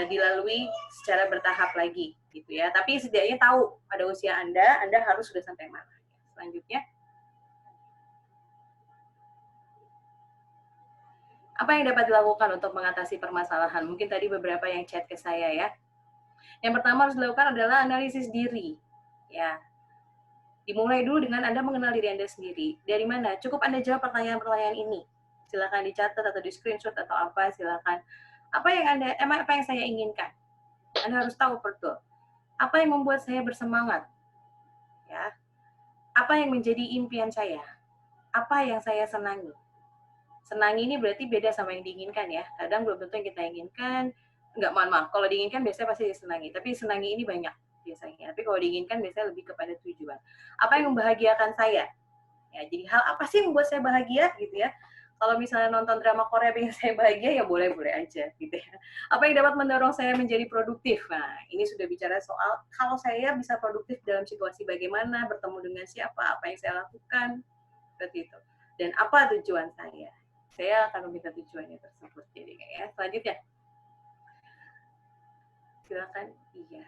dilalui secara bertahap lagi gitu ya. Tapi setidaknya tahu pada usia Anda harus sudah sampai mana. Selanjutnya. Apa yang dapat dilakukan untuk mengatasi permasalahan? Mungkin tadi beberapa yang chat ke saya ya. Yang pertama harus dilakukan adalah analisis diri. Ya. Dimulai dulu dengan Anda mengenal diri Anda sendiri. Dari mana? Cukup Anda jawab pertanyaan-pertanyaan ini. Silakan dicatat atau di screenshot atau apa, silakan. Apa yang saya inginkan? Anda harus tahu betul. Apa yang membuat saya bersemangat? Ya. Apa yang menjadi impian saya? Apa yang saya senangi? Senangi ini berarti beda sama yang diinginkan ya. Kadang belum tentu yang kita inginkan, mohon maaf, kalau diinginkan biasanya pasti disenangi, tapi senangi ini banyak. biasanya. Tapi kalau diinginkan biasanya lebih kepada tujuan. Apa yang membahagiakan saya? Ya, jadi hal apa sih yang membuat saya bahagia gitu ya? Kalau misalnya nonton drama Korea bikin saya bahagia, ya boleh-boleh aja gitu ya. Apa yang dapat mendorong saya menjadi produktif? Nah, ini sudah bicara soal kalau saya bisa produktif dalam situasi bagaimana, bertemu dengan siapa, apa yang saya lakukan, seperti itu. Dan apa tujuan saya? Saya akan meminta tujuannya tersebut. Jadi ya, selanjutnya. Silakan. Iya.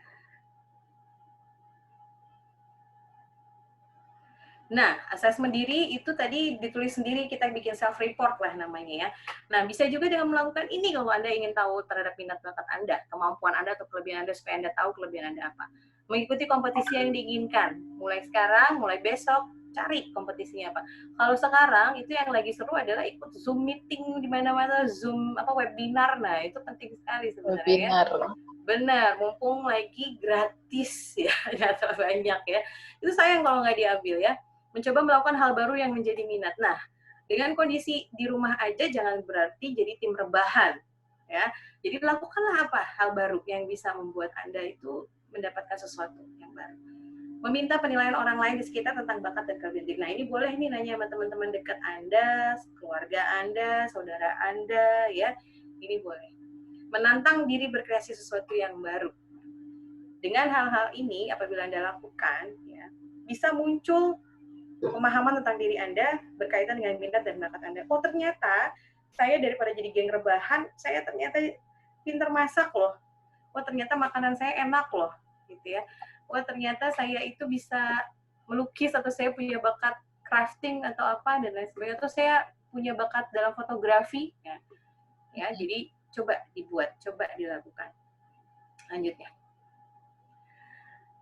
Nah, assessment diri itu tadi ditulis sendiri, kita bikin self-report lah namanya ya. Nah, bisa juga dengan melakukan ini kalau Anda ingin tahu terhadap minat bakat Anda, kemampuan Anda atau kelebihan Anda, supaya Anda tahu kelebihan Anda apa. Mengikuti kompetisi yang diinginkan. Mulai sekarang, mulai besok, cari kompetisinya apa. Kalau sekarang, itu yang lagi seru adalah ikut Zoom meeting di mana-mana, Zoom webinar. Nah, itu penting sekali sebenarnya ya. Webinar. Benar, mumpung lagi gratis ya, data banyak ya. Itu sayang kalau nggak diambil ya. Mencoba melakukan hal baru yang menjadi minat. Nah, dengan kondisi di rumah aja jangan berarti jadi tim rebahan ya. Jadi lakukanlah apa hal baru yang bisa membuat Anda itu mendapatkan sesuatu yang baru. Meminta penilaian orang lain di sekitar tentang bakat dan kelebihan diri. Nah, ini boleh nih nanya sama teman-teman dekat Anda, keluarga Anda, saudara Anda ya. Ini boleh. Menantang diri berkreasi sesuatu yang baru. Dengan hal-hal ini apabila Anda lakukan ya, bisa muncul pemahaman tentang diri Anda berkaitan dengan minat dan bakat Anda. Oh, ternyata saya daripada jadi geng rebahan, saya ternyata pinter masak loh. Oh, ternyata makanan saya enak loh, gitu ya. Oh, ternyata saya itu bisa melukis atau saya punya bakat crafting atau apa dan lain sebagainya. Atau saya punya bakat dalam fotografi, ya. Ya, jadi coba dibuat, coba dilakukan. Lanjutnya.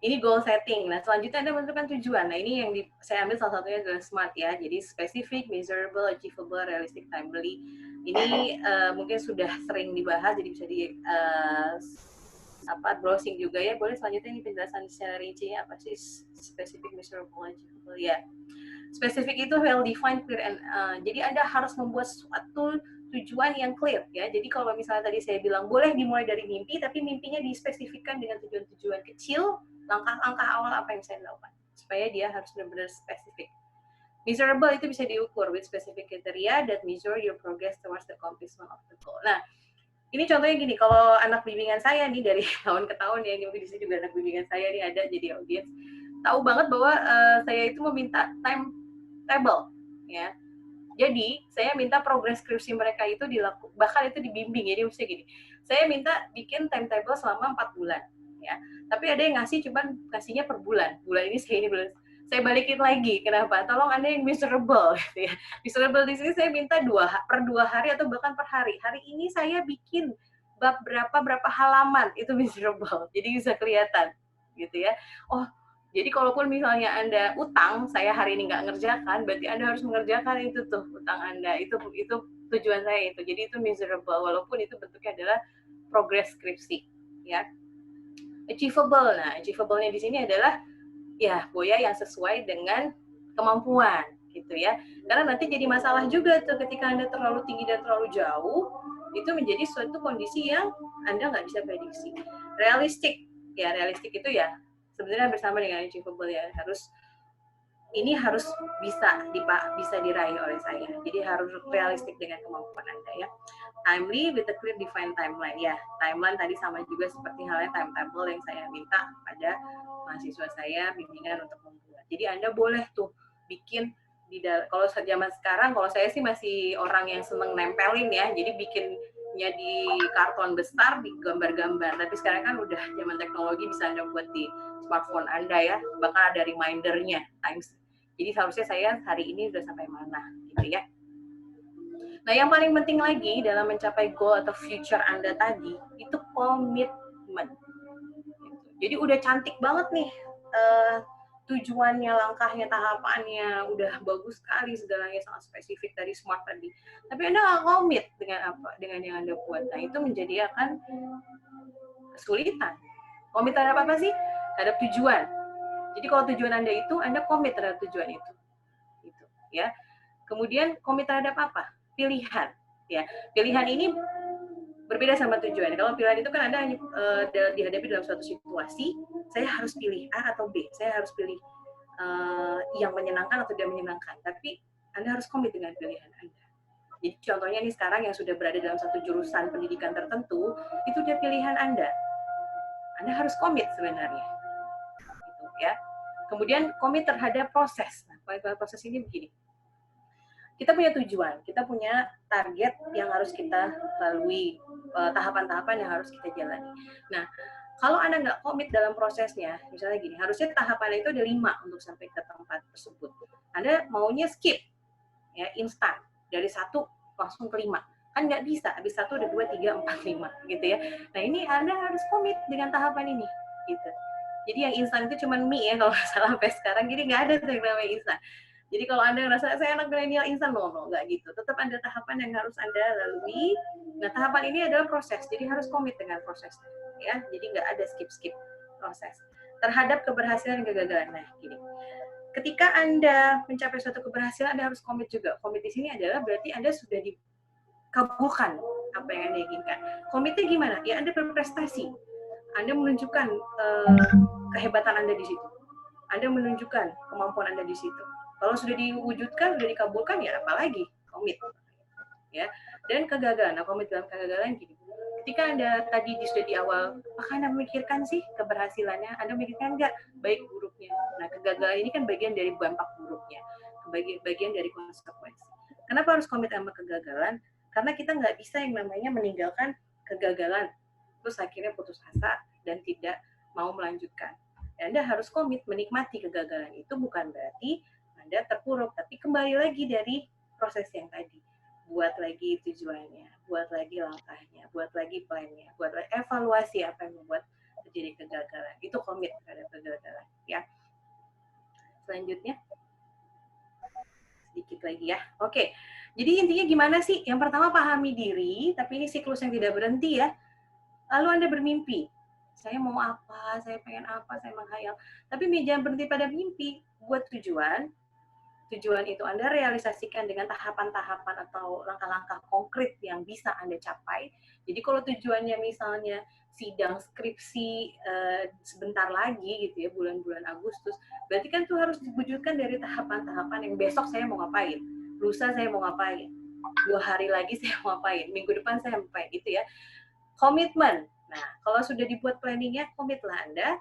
Ini goal setting. Nah, selanjutnya Anda menentukan tujuan. Nah, ini yang saya ambil salah satunya adalah SMART ya. Jadi specific, measurable, achievable, realistic, timely. Ini mungkin sudah sering dibahas, jadi bisa di browsing juga ya. Boleh selanjutnya ini penjelasan secara rinci apa sih specific, measurable, achievable ya. Spesifik itu well defined, clear, and jadi Anda harus membuat suatu tujuan yang clear ya. Jadi kalau misalnya tadi saya bilang boleh dimulai dari mimpi, tapi mimpinya dispesifikkan dengan tujuan-tujuan kecil, langkah-langkah awal apa yang saya lakukan supaya dia harus benar-benar spesifik. Measurable itu bisa diukur with specific criteria that measure your progress towards the accomplishment of the goal. Nah, ini contohnya gini, kalau anak bimbingan saya nih dari tahun ke tahun ya, mungkin di sini juga anak bimbingan saya nih ada jadi audiens, tahu banget bahwa saya itu meminta timetable ya. Jadi saya minta progres skripsi mereka itu dilakukan, bahkan itu dibimbing. Jadi maksudnya gini, saya minta bikin timetable selama 4 bulan ya. Tapi ada yang ngasih cuman kasihnya per bulan. Bulan ini bulan saya balikin lagi. Kenapa? Tolong Anda yang miserable gitu ya. Miserable di sini saya minta per 2 hari atau bahkan per hari. Hari ini saya bikin bab berapa halaman, itu miserable. Jadi bisa kelihatan gitu ya. Oh, jadi kalaupun misalnya Anda utang, saya hari ini nggak ngerjakan, berarti Anda harus mengerjakan itu tuh utang Anda. Itu tujuan saya itu. Jadi itu miserable, walaupun itu bentuknya adalah progress skripsi, ya. Achievable. Nah, achievable-nya di sini adalah ya Boya yang sesuai dengan kemampuan, gitu ya. Karena nanti jadi masalah juga tuh ketika Anda terlalu tinggi dan terlalu jauh, itu menjadi suatu kondisi yang Anda nggak bisa prediksi. Realistik, ya realistik itu ya sebenarnya bersama dengan achievable ya, ini harus bisa diraih oleh saya. Jadi harus realistik dengan kemampuan Anda ya. Timely with a clear defined timeline ya. Timeline tadi sama juga seperti halnya timetable yang saya minta pada mahasiswa saya bimbingan untuk membuat. Jadi Anda boleh tuh bikin kalau zaman sekarang, kalau saya sih masih orang yang seneng nempelin ya. Jadi bikinnya di karton besar, di gambar-gambar. Tapi sekarang kan udah zaman teknologi, bisa Anda buat di smartphone Anda ya, bahkan ada reminder-nya times. Jadi seharusnya saya hari ini udah sampai mana gitu ya. Nah, yang paling penting lagi dalam mencapai goal atau future Anda tadi itu komitmen. Jadi udah cantik banget nih tujuannya, langkahnya, tahapannya, udah bagus sekali segalanya, sangat spesifik dari SMART tadi. Tapi Anda nggak komit dengan apa, dengan yang Anda buat. Nah, itu menjadi akan kesulitan. Komit terhadap apa sih? Terhadap tujuan. Jadi kalau tujuan Anda itu, Anda komit terhadap tujuan itu. Gitu, ya. Kemudian komit terhadap apa? Pilihan. Ya, pilihan ini Berbeda sama tujuan. Kalau pilihan itu kan Anda hanya dihadapi dalam suatu situasi, saya harus pilih A atau B, saya harus pilih yang menyenangkan atau tidak menyenangkan. Tapi Anda harus komit dengan pilihan Anda. Jadi contohnya nih sekarang yang sudah berada dalam satu jurusan pendidikan tertentu, itu dia pilihan Anda. Anda harus komit sebenarnya. Gitu, ya. Kemudian komit terhadap proses. Nah, proses ini begini. Kita punya tujuan, kita punya target yang harus kita lalui, tahapan-tahapan yang harus kita jalani. Nah, kalau Anda nggak komit dalam prosesnya, misalnya gini, harusnya tahapan itu ada 5 untuk sampai ke tempat tersebut. Anda maunya skip, ya instan, dari 1 langsung ke 5. Kan nggak bisa, habis 1 ada 2, 3, 4, 5, gitu ya. Nah, ini Anda harus komit dengan tahapan ini, gitu. Jadi yang instan itu cuma mie ya, kalau nggak salah sampai sekarang, jadi nggak ada tuh yang namanya instan. Jadi kalau Anda ngerasa saya anak milenial instan, no, nggak gitu. Tetap ada tahapan yang harus Anda lalui. Nah, tahapan ini adalah proses, jadi harus komit dengan prosesnya, ya. Jadi nggak ada skip-skip proses. Terhadap keberhasilan dan kegagalan. Nah, gini. Ketika Anda mencapai suatu keberhasilan, Anda harus komit juga. Komit di sini adalah berarti Anda sudah dikabulkan apa yang Anda inginkan. Komitnya gimana? Ya, Anda berprestasi. Anda menunjukkan kehebatan Anda di situ. Anda menunjukkan kemampuan Anda di situ. Kalau sudah diwujudkan, sudah dikabulkan, ya apalagi komit, ya. Dan kegagalan, nah komit dalam kegagalan gini. Ketika Anda tadi sudah di awal, apakah Anda memikirkan sih keberhasilannya? Anda memikirkan nggak baik buruknya? Nah, kegagalan ini kan bagian dari dampak buruknya, bagian dari konsekuensi. Kenapa harus komit sama kegagalan? Karena kita nggak bisa yang namanya meninggalkan kegagalan, terus akhirnya putus asa dan tidak mau melanjutkan. Anda harus komit menikmati kegagalan itu, bukan berarti Anda terpuruk, tapi kembali lagi dari proses yang tadi. Buat lagi tujuannya, buat lagi langkahnya, buat lagi plannya, buat lagi evaluasi apa yang membuat terjadi kegagalan. Itu komit terhadap kegagalan, ya. Selanjutnya, sedikit lagi ya. Oke, jadi intinya gimana sih? Yang pertama, pahami diri, tapi ini siklus yang tidak berhenti ya. Lalu Anda bermimpi. Saya mau apa, saya pengen apa, saya menghayal. Tapi jangan berhenti pada mimpi. Buat tujuan. Tujuan itu Anda realisasikan dengan tahapan-tahapan atau langkah-langkah konkret yang bisa Anda capai. Jadi kalau tujuannya misalnya sidang skripsi sebentar lagi gitu ya, bulan-bulan Agustus, berarti kan itu harus diwujudkan dari tahapan-tahapan yang besok saya mau ngapain, lusa saya mau ngapain, 2 hari lagi saya mau ngapain, minggu depan saya mau ngapain, gitu ya. Komitmen. Nah, kalau sudah dibuat planningnya, komitlah Anda.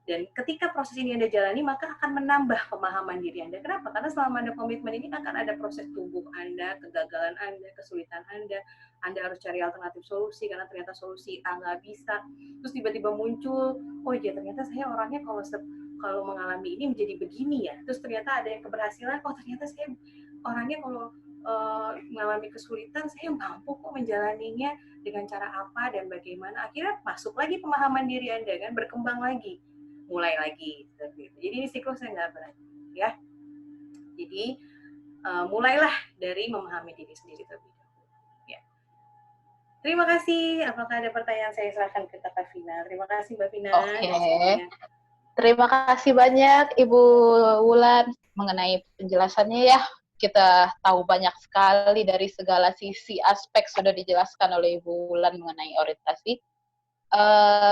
Dan ketika proses ini Anda jalani, maka akan menambah pemahaman diri Anda. Kenapa? Karena selama Anda komitmen ini akan ada proses tumbuh Anda, kegagalan Anda, kesulitan Anda. Anda harus cari alternatif solusi, karena ternyata solusi A nggak bisa. Terus tiba-tiba muncul, oh iya ternyata saya orangnya kalau mengalami ini menjadi begini ya. Terus ternyata ada yang keberhasilan, oh ternyata saya orangnya kalau mengalami kesulitan, saya mampu kok menjalaninya dengan cara apa dan bagaimana. Akhirnya masuk lagi pemahaman diri Anda, kan, berkembang lagi, mulai lagi. Jadi ini siklusnya nggak berhenti, ya. Jadi mulailah dari memahami diri sendiri terlebih dahulu. Ya. Terima kasih. Apakah ada pertanyaan? Saya serahkan ke Kak Vina. Terima kasih Mbak Vina. Oke. Terima kasih banyak Ibu Wulan mengenai penjelasannya ya. Kita tahu banyak sekali dari segala sisi aspek sudah dijelaskan oleh Ibu Wulan mengenai orientasi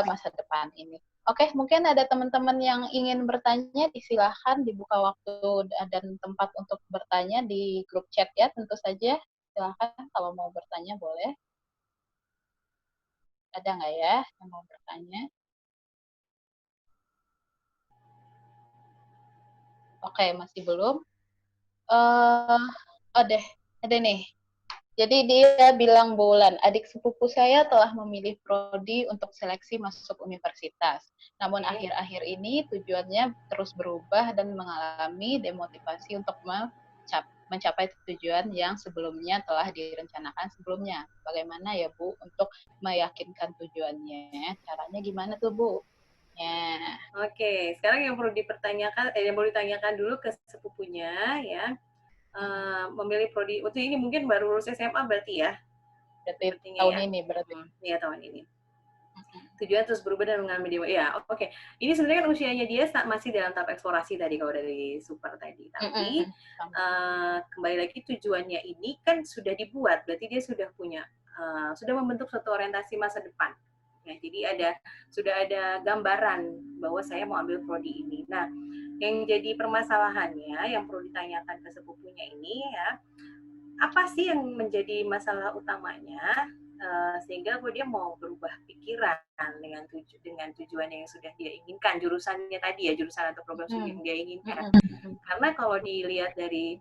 masa depan ini. Oke, mungkin ada teman-teman yang ingin bertanya, disilahkan dibuka waktu dan tempat untuk bertanya di grup chat ya, tentu saja. Silahkan kalau mau bertanya boleh. Ada nggak ya yang mau bertanya? Oke, masih belum. Ada nih. Jadi dia bilang, Bulan, adik sepupu saya telah memilih prodi untuk seleksi masuk universitas. Namun akhir-akhir ini tujuannya terus berubah dan mengalami demotivasi untuk mencapai tujuan yang sebelumnya telah direncanakan sebelumnya. Bagaimana ya Bu untuk meyakinkan tujuannya? Caranya gimana tuh Bu? Ya. Oke, sekarang yang perlu ditanyakan dulu ke sepupunya ya. Memilih prodi, waktu ini mungkin baru lulus SMA berarti ya? Berarti tahun ini berarti. Iya, tahun ini. Tujuan terus berubah dan mengalami dewa. Ya, oke. Ini sebenarnya kan usianya dia masih dalam tahap eksplorasi tadi kalau dari super tadi. Tapi kembali lagi tujuannya ini kan sudah dibuat, berarti dia sudah punya sudah membentuk suatu orientasi masa depan. Ya, jadi sudah ada gambaran bahwa saya mau ambil prodi ini. Nah, yang jadi permasalahannya yang perlu ditanyakan ke sepupunya ini ya, apa sih yang menjadi masalah utamanya sehingga dia mau berubah pikiran dengan tujuan yang sudah dia inginkan, jurusannya tadi ya, jurusan atau program studi yang dia inginkan. Karena kalau dilihat dari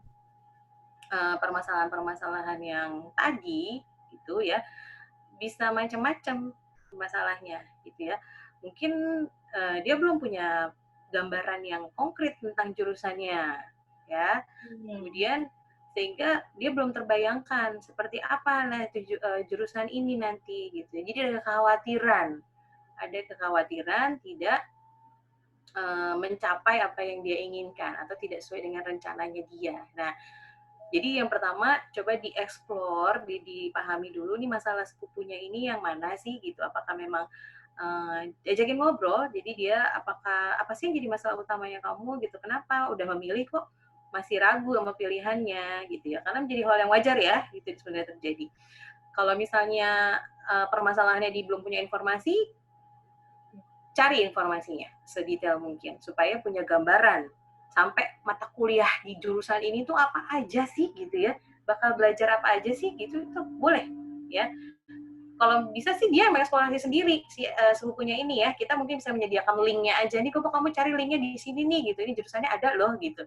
permasalahan-permasalahan yang tadi itu ya, bisa macam-macam masalahnya gitu ya. Mungkin dia belum punya gambaran yang konkret tentang jurusannya ya. Kemudian sehingga dia belum terbayangkan seperti apa jurusan ini nanti gitu. Jadi ada kekhawatiran tidak mencapai apa yang dia inginkan atau tidak sesuai dengan rencananya dia. Nah, jadi yang pertama coba dieksplor, dipahami dulu nih masalah sepupunya ini yang mana sih gitu. Apakah memang diajakin ngobrol, jadi dia apa sih yang jadi masalah utamanya kamu gitu, kenapa udah memilih kok masih ragu sama pilihannya gitu ya, karena menjadi hal yang wajar ya gitu sebenarnya terjadi. Kalau misalnya permasalahannya dia belum punya informasi, cari informasinya sedetail mungkin supaya punya gambaran sampai mata kuliah di jurusan ini tuh apa aja sih gitu ya, bakal belajar apa aja sih gitu, itu boleh ya. Kalau bisa sih dia mengeksplorasi sendiri si sepupunya ini ya, kita mungkin bisa menyediakan linknya aja nih, kok kamu cari linknya di sini nih gitu, ini jurusannya ada loh gitu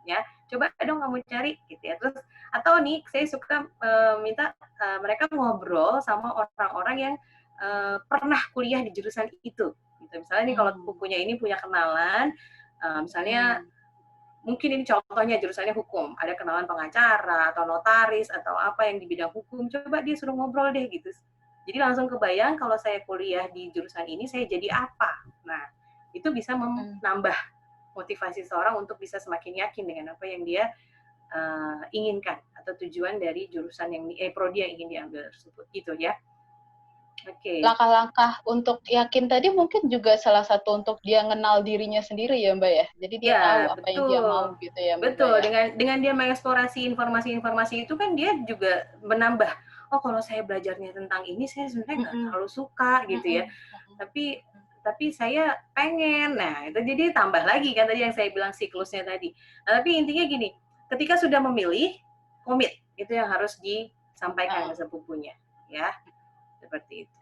ya, coba dong kamu cari gitu ya. Terus atau nih saya suka minta mereka ngobrol sama orang-orang yang pernah kuliah di jurusan itu gitu. Misalnya nih kalau sepupunya ini punya kenalan misalnya mungkin ini contohnya jurusannya hukum, ada kenalan pengacara atau notaris atau apa yang di bidang hukum, coba dia suruh ngobrol deh gitu. Jadi langsung kebayang kalau saya kuliah di jurusan ini saya jadi apa. Nah, itu bisa menambah motivasi seorang untuk bisa semakin yakin dengan apa yang dia inginkan atau tujuan dari jurusan yang prodi yang ingin diambil tersebut gitu ya. Oke. Langkah-langkah untuk yakin tadi mungkin juga salah satu untuk dia kenal dirinya sendiri ya Mbak ya. Jadi dia tahu apa yang dia mau gitu ya Mbak. Betul, ya. dengan dia mengeksplorasi informasi-informasi itu kan dia juga menambah, oh kalau saya belajarnya tentang ini saya sebenarnya nggak terlalu suka gitu ya. Tapi saya pengen. Nah, itu jadi tambah lagi kan tadi yang saya bilang siklusnya tadi. Nah, tapi intinya gini, ketika sudah memilih, komit. Itu yang harus disampaikan ke sepupunya, ya. Seperti itu.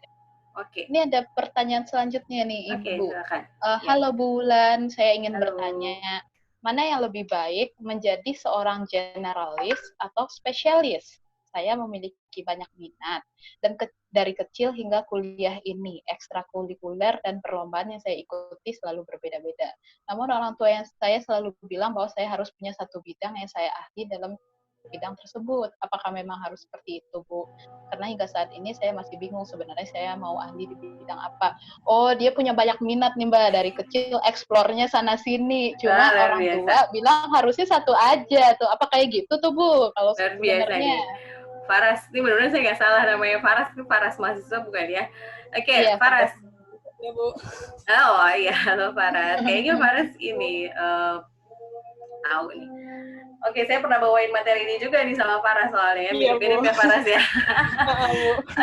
Oke. Ini ada pertanyaan selanjutnya nih, Ibu. Oke, silakan. Halo Bu Wulan, saya ingin bertanya, mana yang lebih baik menjadi seorang generalis atau spesialis? Saya memiliki banyak minat, dan dari kecil hingga kuliah ini, ekstrakurikuler dan perlombaan yang saya ikuti selalu berbeda-beda. Namun orang tua yang saya selalu bilang bahwa saya harus punya satu bidang yang saya ahli dalam bidang tersebut. Apakah memang harus seperti itu, Bu? Karena hingga saat ini saya masih bingung sebenarnya saya mau ahli di bidang apa. Oh, dia punya banyak minat nih Mbak, dari kecil eksplornya sana sini. Cuma orang tua bilang harusnya satu aja tuh. Apa kayak gitu tuh, Bu? Kalau sebenarnya. Faras, ini benar-benar saya nggak salah namanya Faras, itu Faras mahasiswa bukan ya? Oke, iya, Faras. Ya, Bu. Oh iya, halo Faras. Kayaknya Faras ini tahu nih. Oke, saya pernah bawain materi ini juga nih sama Faras soalnya. Mirip-mirip ya Faras ya.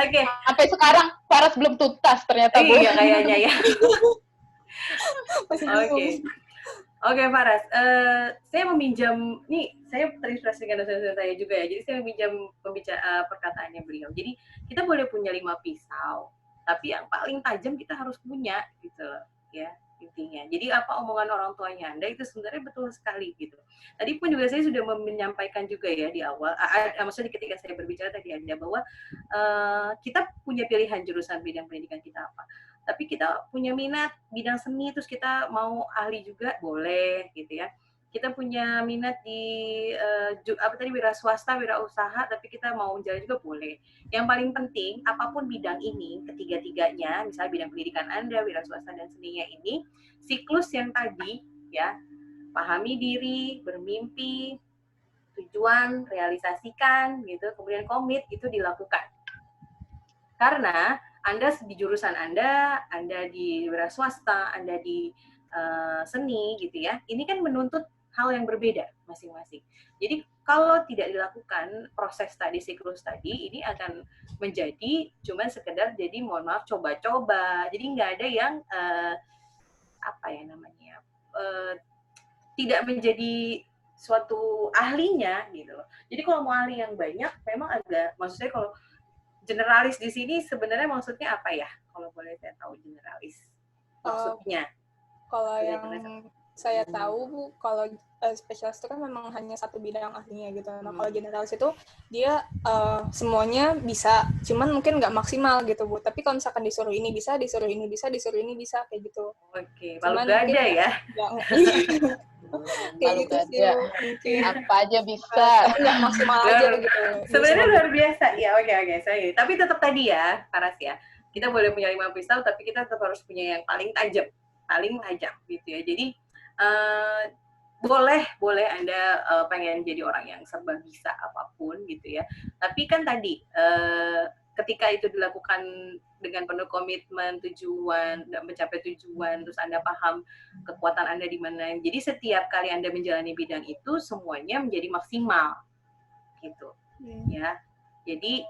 Oke. Sampai sekarang Faras belum tuntas ternyata, Bu. Iya, kayaknya ya. Oke, Faras. Saya meminjam, nih saya terinspirasi dengan dosen-dosen saya juga ya. Jadi saya meminjam perkataannya beliau. Jadi kita boleh punya 5 pisau, tapi yang paling tajam kita harus punya gitu ya. Intinya. Jadi apa omongan orang tuanya Anda itu sebenarnya betul sekali gitu. Tadi pun juga saya sudah menyampaikan juga ya di awal, maksudnya ketika saya berbicara tadi Anda bahwa kita punya pilihan jurusan bidang pendidikan kita apa. Tapi kita punya minat bidang seni terus kita mau ahli juga boleh gitu ya. Kita punya minat di wira swasta, wira usaha, tapi kita mau jalan juga boleh. Yang paling penting, apapun bidang ini, ketiga-tiganya, misalnya bidang pendidikan Anda, wira swasta dan seninya ini, siklus yang tadi, ya, pahami diri, bermimpi, tujuan, realisasikan, gitu, kemudian komit, itu dilakukan. Karena Anda di jurusan Anda di wira swasta, Anda di seni, gitu ya, ini kan menuntut hal yang berbeda masing-masing. Jadi kalau tidak dilakukan proses tadi, siklus tadi, ini akan menjadi cuman sekedar jadi mohon maaf coba-coba. Jadi nggak ada yang apa ya namanya, tidak menjadi suatu ahlinya gitu loh. Jadi kalau mau ahli yang banyak, memang agak, maksudnya kalau generalis di sini sebenarnya maksudnya apa ya? Kalau boleh saya tahu generalis maksudnya. Kalau yang saya tahu Bu, kalau spesialis itu kan memang hanya satu bidang ahlinya gitu. Nah kalau generalis itu dia semuanya bisa, cuman mungkin nggak maksimal gitu Bu. Tapi kalau misalkan disuruh ini bisa, disuruh ini bisa, disuruh ini bisa kayak gitu. Oke, palu gada ya? Kayak gitu sih Bu. Mungkin apa aja bisa. Nggak maksimal aja gitu. Sebenarnya luar biasa ya. Oke, saya. Tapi tetap tadi ya, Paras ya. Kita boleh punya 5 pisau, tapi kita tetap harus punya yang paling tajam gitu ya. Jadi boleh Anda pengen jadi orang yang serba bisa apapun gitu ya. Tapi kan tadi ketika itu dilakukan dengan penuh komitmen, tujuan, mencapai tujuan, terus Anda paham kekuatan Anda di mana. Jadi setiap kali Anda menjalani bidang itu semuanya menjadi maksimal gitu. Ya. Jadi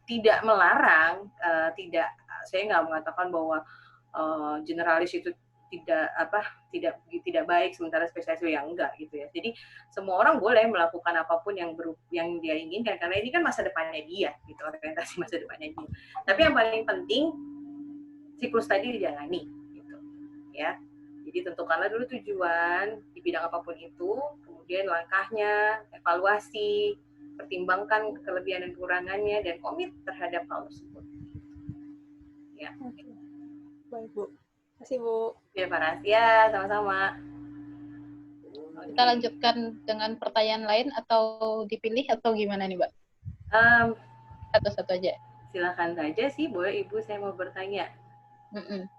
tidak melarang, saya nggak mengatakan bahwa generalis itu tidak baik, sementara spesialis yang enggak gitu ya. Jadi semua orang boleh melakukan apapun yang dia inginkan, karena ini kan masa depannya dia gitu, orientasi masa depannya dia. Tapi yang paling penting siklus tadi dijalani gitu ya. Jadi tentukanlah dulu tujuan di bidang apapun itu, kemudian langkahnya, evaluasi, pertimbangkan kelebihan dan kekurangannya, dan komit terhadap hal tersebut. Ya. Baik Bu. Terima kasih Bu. Ya Paras, ya sama-sama. Kita lanjutkan dengan pertanyaan lain atau dipilih atau gimana nih Mbak? Satu-satu aja. Silakan saja sih, boleh Ibu, saya mau bertanya.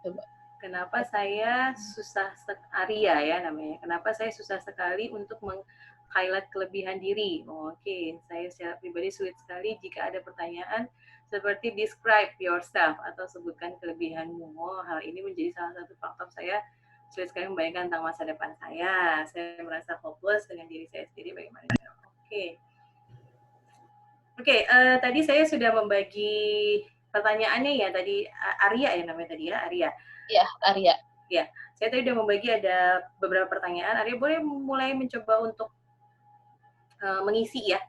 Coba. Kenapa saya susah, Arya ya namanya, kenapa saya susah sekali untuk meng-highlight kelebihan diri? Oke, saya secara pribadi sulit sekali jika ada pertanyaan seperti describe yourself atau sebutkan kelebihanmu. Hal ini menjadi salah satu faktor saya sulit sekali membayangkan tentang masa depan saya. Saya merasa hopeless dengan diri saya sendiri. Bagaimana? Oke, tadi saya sudah membagi pertanyaannya ya. Tadi Arya ya namanya tadi ya, Arya. Iya, Arya. Ya, saya tadi sudah membagi ada beberapa pertanyaan. Arya boleh mulai mencoba untuk mengisi ya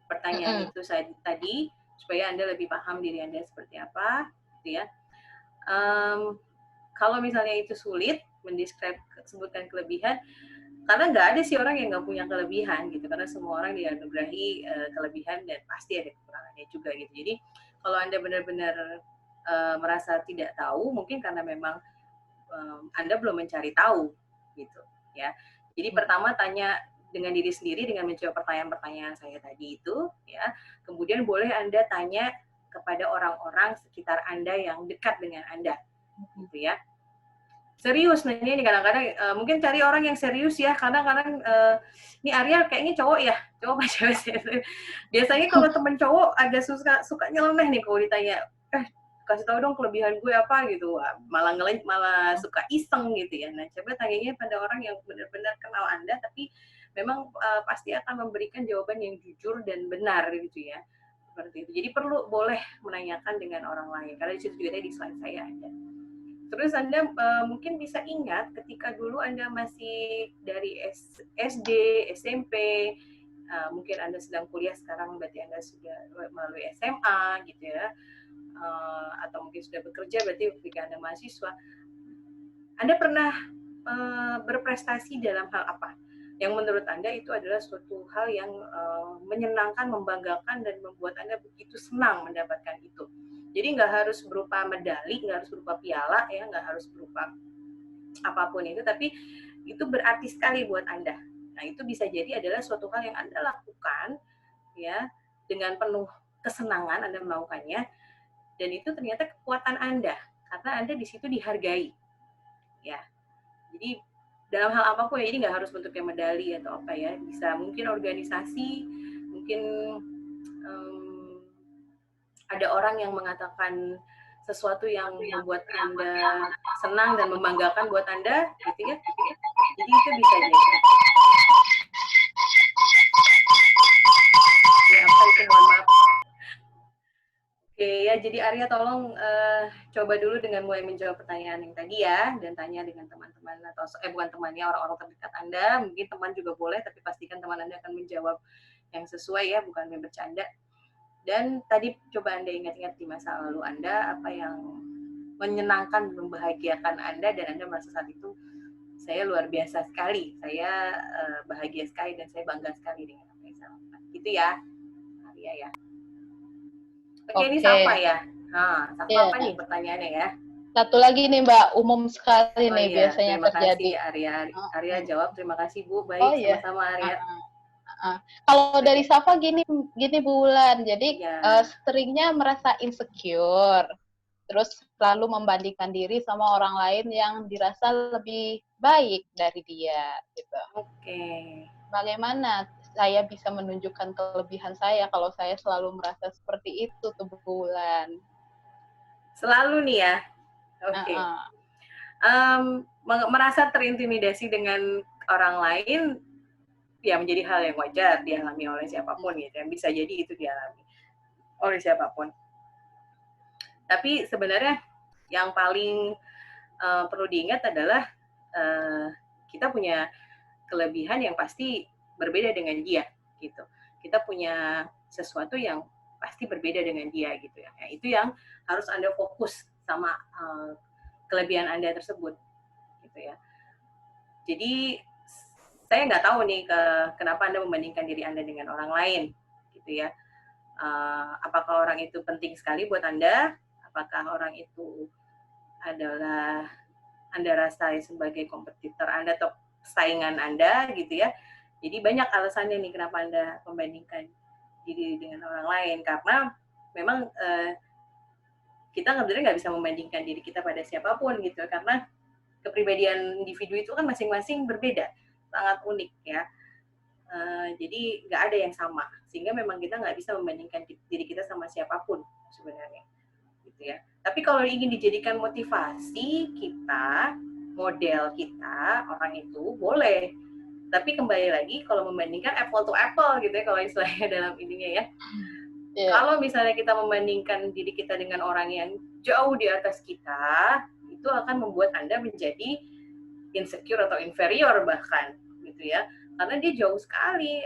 pertanyaan itu tadi, supaya Anda lebih paham diri Anda seperti apa, gitu ya. Kalau misalnya itu sulit mendescribe, sebutkan kelebihan, karena nggak ada sih orang yang nggak punya kelebihan gitu, karena semua orang dianugerahi kelebihan dan pasti ada kekurangannya juga gitu. Jadi kalau Anda benar-benar merasa tidak tahu, mungkin karena memang Anda belum mencari tahu gitu ya. Jadi pertama tanya dengan diri sendiri dengan menjawab pertanyaan-pertanyaan saya tadi itu ya. Kemudian boleh Anda tanya kepada orang-orang sekitar Anda yang dekat dengan Anda gitu ya. Serius nanya ini kadang-kadang mungkin cari orang yang serius ya, kadang-kadang ini Arya kayaknya cowok ya, cowok apa cewek. Biasanya kalau temen cowok agak suka nyeleneh nih kalau ditanya, kasih tahu dong kelebihan gue apa gitu, malah suka iseng gitu ya. Nah coba tanyanya pada orang yang benar-benar kenal Anda, tapi memang pasti akan memberikan jawaban yang jujur dan benar gitu ya, seperti itu. Jadi boleh menanyakan dengan orang lain, karena di situ juga tadi di slide saya ada. Terus Anda mungkin bisa ingat ketika dulu Anda masih dari SD, SMP, mungkin Anda sedang kuliah sekarang, berarti Anda sudah melalui SMA gitu ya, atau mungkin sudah bekerja, berarti ketika Anda mahasiswa, Anda pernah berprestasi dalam hal apa? Yang menurut Anda itu adalah suatu hal yang menyenangkan, membanggakan, dan membuat Anda begitu senang mendapatkan itu. Jadi nggak harus berupa medali, nggak harus berupa piala, ya, nggak harus berupa apapun itu, tapi itu berarti sekali buat Anda. Nah, itu bisa jadi adalah suatu hal yang Anda lakukan, ya, dengan penuh kesenangan Anda melakukannya, dan itu ternyata kekuatan Anda, karena Anda di situ dihargai, ya. Jadi dalam hal apapun ya, jadi nggak harus bentuknya medali atau apa ya, bisa mungkin organisasi, mungkin ada orang yang mengatakan sesuatu yang membuat Anda senang dan membanggakan buat Anda, gitu ya. Jadi itu bisa jadi. aku mohon maaf. Oke ya, jadi Arya tolong coba dulu dengan mulai menjawab pertanyaan yang tadi ya, dan tanya dengan teman-teman atau bukan temannya, orang-orang terdekat Anda. Mungkin teman juga boleh, tapi pastikan teman Anda akan menjawab yang sesuai ya, bukan yang bercanda. Dan tadi coba Anda ingat-ingat di masa lalu Anda, apa yang menyenangkan, membahagiakan Anda, dan Anda merasa saat itu, saya luar biasa sekali, saya bahagia sekali, dan saya bangga sekali dengan apa yang saya lakukan. Gitu ya, Arya ya. Oke, ini Safa ya. Nah, Safa Yeah. apa nih pertanyaannya ya? Satu lagi nih Mbak, umum sekali Oh, nih iya. biasanya Terima terjadi. Kasih Arya. Arya jawab, terima kasih Bu. Baik, Oh iya. sama-sama Arya. Kalau dari Safa gini Bu Wulan, jadi Ya. seringnya merasa insecure, terus selalu membandingkan diri sama orang lain yang dirasa lebih baik dari dia, gitu. Oke. Bagaimana saya bisa menunjukkan kelebihan saya kalau saya selalu merasa seperti itu tuh Bu Wulan? Selalu nih ya. Oke. Merasa terintimidasi dengan orang lain ya menjadi hal yang wajar dialami oleh siapapun gitu. Yang bisa jadi itu dialami oleh siapapun. Tapi sebenarnya yang paling perlu diingat adalah kita punya kelebihan yang pasti berbeda dengan dia gitu. Kita punya sesuatu yang pasti berbeda dengan dia gitu ya. Nah, itu yang harus Anda fokus sama kelebihan Anda tersebut gitu ya. Jadi saya nggak tahu nih kenapa Anda membandingkan diri Anda dengan orang lain gitu ya. Apakah orang itu penting sekali buat Anda? Apakah orang itu adalah Anda rasa sebagai kompetitor Anda atau saingan Anda gitu ya. Jadi banyak alasannya nih kenapa Anda membandingkan diri dengan orang lain, karena memang kita sebenarnya nggak bisa membandingkan diri kita pada siapapun gitu, karena kepribadian individu itu kan masing-masing berbeda, sangat unik ya. Jadi nggak ada yang sama, sehingga memang kita nggak bisa membandingkan diri kita sama siapapun sebenarnya gitu ya. Tapi kalau ingin dijadikan motivasi kita, model kita, orang itu boleh. Tapi kembali lagi kalau membandingkan apple to apple gitu ya, kalau istilahnya dalam ininya ya. Yeah. Kalau misalnya kita membandingkan diri kita dengan orang yang jauh di atas kita, itu akan membuat Anda menjadi insecure atau inferior bahkan gitu ya. Karena dia jauh sekali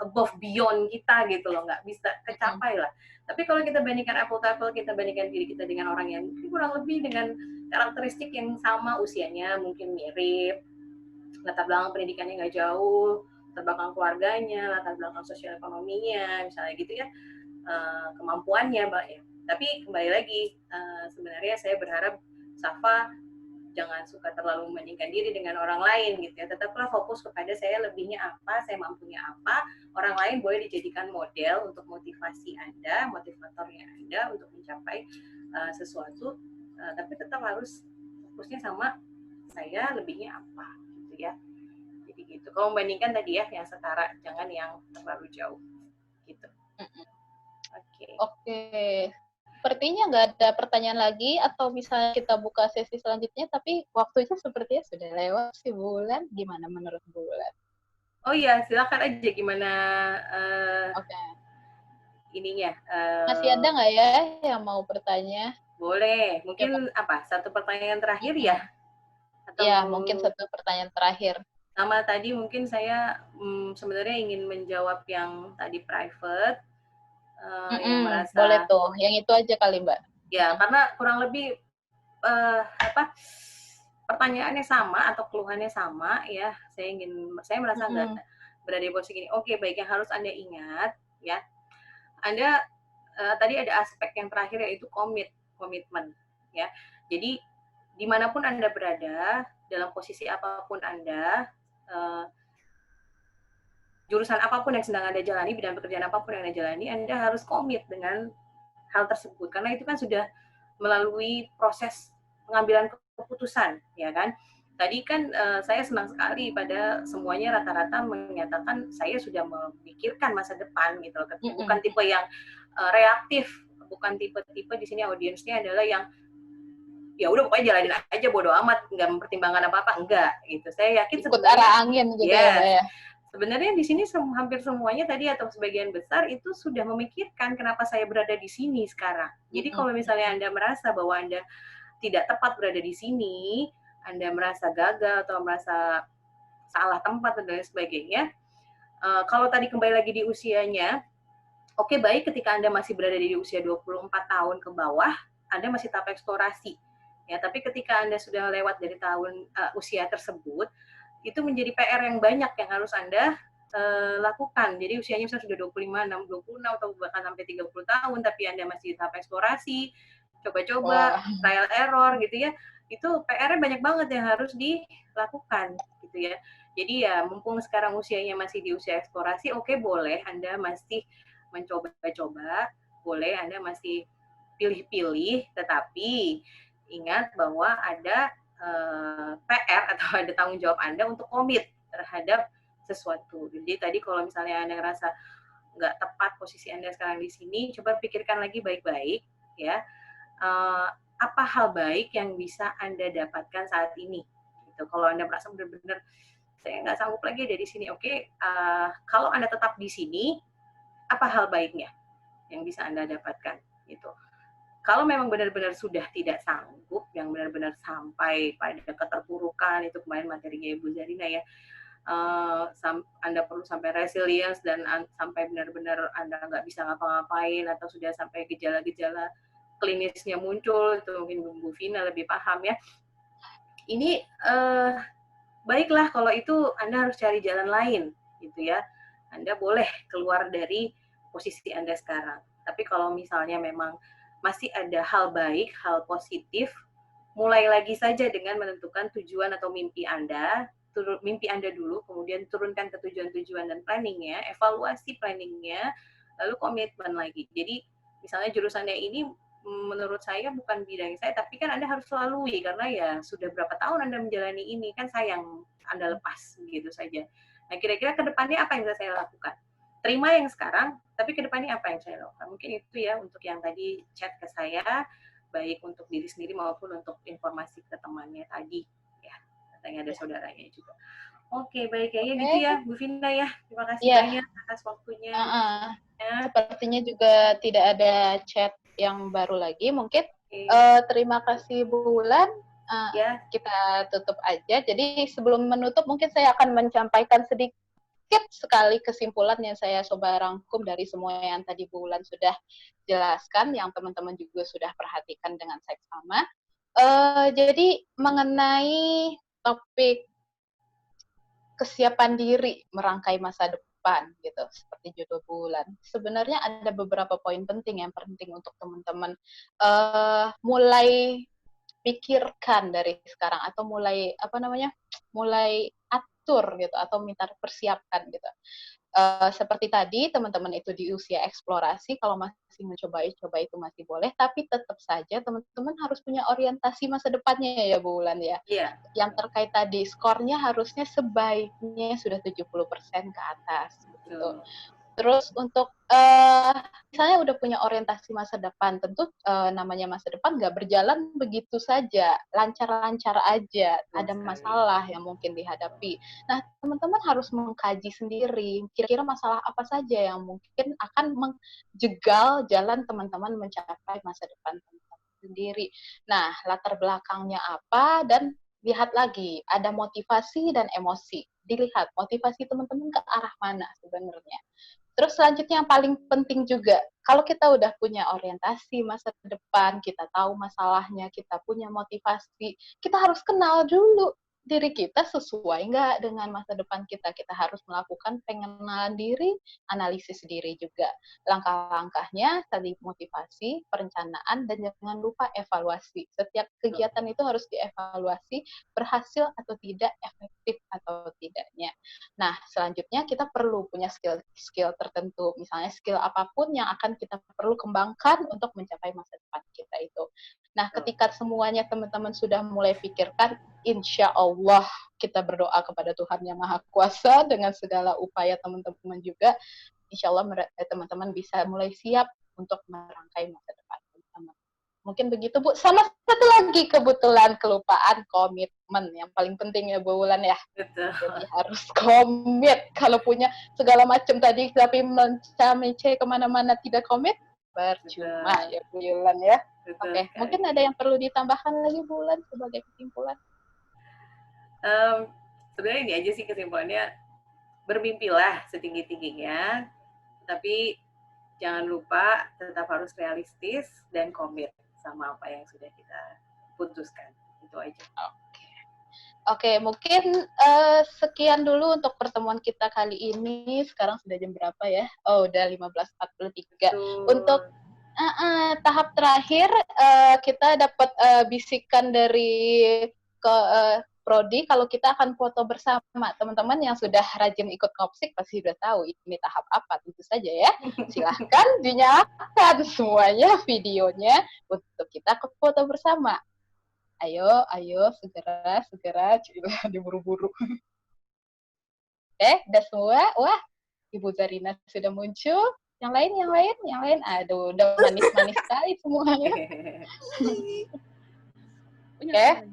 above beyond kita gitu loh, nggak bisa kecapai lah. Tapi kalau kita bandingkan apple to apple, kita bandingkan diri kita dengan orang yang kurang lebih dengan karakteristik yang sama, usianya mungkin mirip, latar belakang pendidikannya nggak jauh, latar belakang keluarganya, latar belakang sosial ekonominya, misalnya gitu ya, kemampuannya, Mbak ya. Tapi kembali lagi, sebenarnya saya berharap Safa jangan suka terlalu membandingkan diri dengan orang lain gitu ya. Tetaplah fokus kepada saya lebihnya apa, saya mampunya apa. Orang lain boleh dijadikan model untuk motivasi Anda, motivatornya Anda untuk mencapai sesuatu, tapi tetap harus fokusnya sama saya lebihnya apa gitu ya. Jadi gitu. Kalau membandingkan tadi ya yang setara, jangan yang terlalu jauh gitu. Oke. Sepertinya nggak ada pertanyaan lagi, atau misalnya kita buka sesi selanjutnya, tapi waktunya sepertinya sudah lewat sih Bu Wulan. Gimana menurut Bu Wulan? Oh iya, silakan aja gimana ininya. Masih ada nggak ya yang mau bertanya? Boleh. Mungkin apa? Satu pertanyaan terakhir ya? Iya, mungkin satu pertanyaan terakhir. Sama tadi mungkin saya sebenarnya ingin menjawab yang tadi private. Yang merasa, boleh tuh, yang itu aja kali Mbak. Ya, karena kurang lebih pertanyaannya sama atau keluhannya sama ya. Saya merasa nggak berada di posisi gini. Oke, baik, yang harus Anda ingat ya. Anda tadi ada aspek yang terakhir yaitu komitmen ya. Jadi dimanapun Anda berada, dalam posisi apapun Anda, jurusan apapun yang sedang Anda jalani, bidang pekerjaan apapun yang Anda jalani, Anda harus komit dengan hal tersebut. Karena itu kan sudah melalui proses pengambilan keputusan, ya kan? Tadi kan saya senang sekali pada semuanya rata-rata menyatakan saya sudah memikirkan masa depan gitu loh. Bukan tipe yang reaktif, bukan tipe-tipe di sini audiensnya adalah yang ya udah pokoknya jalanin aja bodo amat, nggak mempertimbangkan apa-apa, enggak gitu. Saya yakin ikut arah angin gitu ya. Sebenarnya di sini hampir semuanya tadi atau sebagian besar itu sudah memikirkan kenapa saya berada di sini sekarang. Jadi kalau misalnya Anda merasa bahwa Anda tidak tepat berada di sini, Anda merasa gagal atau merasa salah tempat dan lain sebagainya, kalau tadi kembali lagi di usianya, oke, baik ketika Anda masih berada di usia 24 tahun ke bawah, Anda masih tahap eksplorasi. Ya, tapi ketika Anda sudah lewat dari tahun usia tersebut, itu menjadi PR yang banyak yang harus Anda lakukan. Jadi usianya misalnya sudah 25, 6, 26 atau bahkan sampai 30 tahun tapi Anda masih tahap eksplorasi, coba-coba, trial error gitu ya. Itu PR-nya banyak banget yang harus dilakukan gitu ya. Jadi ya mumpung sekarang usianya masih di usia eksplorasi, oke, boleh Anda masih mencoba-coba, boleh Anda masih pilih-pilih, tetapi ingat bahwa ada PR atau ada tanggung jawab Anda untuk komit terhadap sesuatu. Jadi tadi kalau misalnya Anda ngerasa nggak tepat posisi Anda sekarang di sini, coba pikirkan lagi baik-baik ya. Apa hal baik yang bisa Anda dapatkan saat ini? Gitu. Kalau Anda merasa benar-benar saya nggak sanggup lagi dari sini, oke. Kalau Anda tetap di sini, apa hal baiknya yang bisa Anda dapatkan? Gitu. Kalau memang benar-benar sudah tidak sanggup, yang benar-benar sampai pada keterpurukan, itu kemarin materinya Ibu Zarina ya, Anda perlu sampai resilience dan sampai benar-benar Anda nggak bisa ngapa-ngapain atau sudah sampai gejala-gejala klinisnya muncul, itu mungkin Bu Vina lebih paham ya. Ini baiklah kalau itu Anda harus cari jalan lain gitu ya. Anda boleh keluar dari posisi Anda sekarang. Tapi kalau misalnya memang masih ada hal baik, hal positif, mulai lagi saja dengan menentukan tujuan atau mimpi Anda, mimpi Anda dulu, kemudian turunkan ke tujuan-tujuan dan planningnya, evaluasi planningnya, lalu komitmen lagi. Jadi misalnya jurusannya ini menurut saya bukan bidang saya, tapi kan Anda harus lalui karena ya sudah berapa tahun Anda menjalani ini, kan sayang Anda lepas begitu saja. Nah, kira-kira ke depannya apa yang bisa saya lakukan? Terima yang sekarang, tapi ke depannya apa yang saya lakukan? Mungkin itu ya untuk yang tadi chat ke saya, baik untuk diri sendiri maupun untuk informasi ke temannya tadi. Ya, katanya ada saudaranya juga. Oke, baik ya, gitu ya Bu Vina ya. Terima kasih banyak atas waktunya. Sepertinya juga tidak ada chat yang baru lagi. Mungkin terima kasih Bu Wulan. Kita tutup aja. Jadi sebelum menutup mungkin saya akan menyampaikan sedikit sekali kesimpulan yang saya coba rangkum dari semua yang tadi Bu Wulan sudah jelaskan, yang teman-teman juga sudah perhatikan dengan seksama. Jadi mengenai topik kesiapan diri merangkai masa depan gitu, seperti judul Bu Wulan. Sebenarnya ada beberapa poin penting yang penting untuk teman-teman mulai pikirkan dari sekarang atau mulai mulai atur gitu atau minta persiapkan gitu. Seperti tadi teman-teman itu di usia eksplorasi, kalau masih mencoba itu masih boleh, tapi tetap saja teman-teman harus punya orientasi masa depannya ya Bu Wulan ya. Iya. Yang terkait tadi skornya harusnya sebaiknya sudah 70% ke atas gitu. Terus untuk misalnya udah punya orientasi masa depan, tentu namanya masa depan nggak berjalan begitu saja, lancar-lancar aja, ada masalah yang mungkin dihadapi. Nah, teman-teman harus mengkaji sendiri, kira-kira masalah apa saja yang mungkin akan menjegal jalan teman-teman mencapai masa depan teman-teman sendiri. Nah, latar belakangnya apa, dan lihat lagi, ada motivasi dan emosi. Dilihat motivasi teman-teman ke arah mana sebenarnya. Terus selanjutnya yang paling penting juga, kalau kita udah punya orientasi masa depan, kita tahu masalahnya, kita punya motivasi, kita harus kenal dulu diri kita sesuai nggak dengan masa depan kita. Kita harus melakukan pengenalan diri, analisis diri juga. Langkah-langkahnya tadi motivasi, perencanaan, dan jangan lupa evaluasi. Setiap kegiatan itu harus dievaluasi, berhasil atau tidak, efektif atau tidaknya. Nah, selanjutnya kita perlu punya skill tertentu, misalnya skill apapun yang akan kita perlu kembangkan untuk mencapai masa depan kita itu. Nah, ketika semuanya teman-teman sudah mulai pikirkan, insya Allah kita berdoa kepada Tuhan Yang Maha Kuasa dengan segala upaya teman-teman juga, insya Allah teman-teman bisa mulai siap untuk merangkai masa depan teman-teman. Mungkin begitu, Bu. Sama satu lagi kebetulan kelupaan, komitmen. Yang paling penting ya, Bu Wulan ya. Betul. Jadi harus komit. Kalau punya segala macam tadi, tapi mencari kemana-mana tidak komit, percuma ya, Bu Wulan ya. Oke, mungkin ada yang perlu ditambahkan lagi, Bu Wulan, sebagai kesimpulan? Sebenarnya ini aja sih kesimpulannya, bermimpilah setinggi-tingginya, tapi jangan lupa tetap harus realistis dan komit sama apa yang sudah kita putuskan. Itu aja. Oke, mungkin sekian dulu untuk pertemuan kita kali ini. Sekarang sudah jam berapa ya? Oh, udah 15.43. Untuk tahap terakhir, kita dapat bisikan dari Prodi, kalau kita akan foto bersama. Teman-teman yang sudah rajin ikut Ngopsik pasti sudah tahu ini tahap apa, tentu saja ya. Silahkan dinyalakan semuanya videonya untuk kita ke foto bersama. Ayo, segera, diburu-buru. Udah semua? Wah, Ibu Zarina sudah muncul. Yang lain. Aduh, udah manis-manis sekali semuanya. Oke.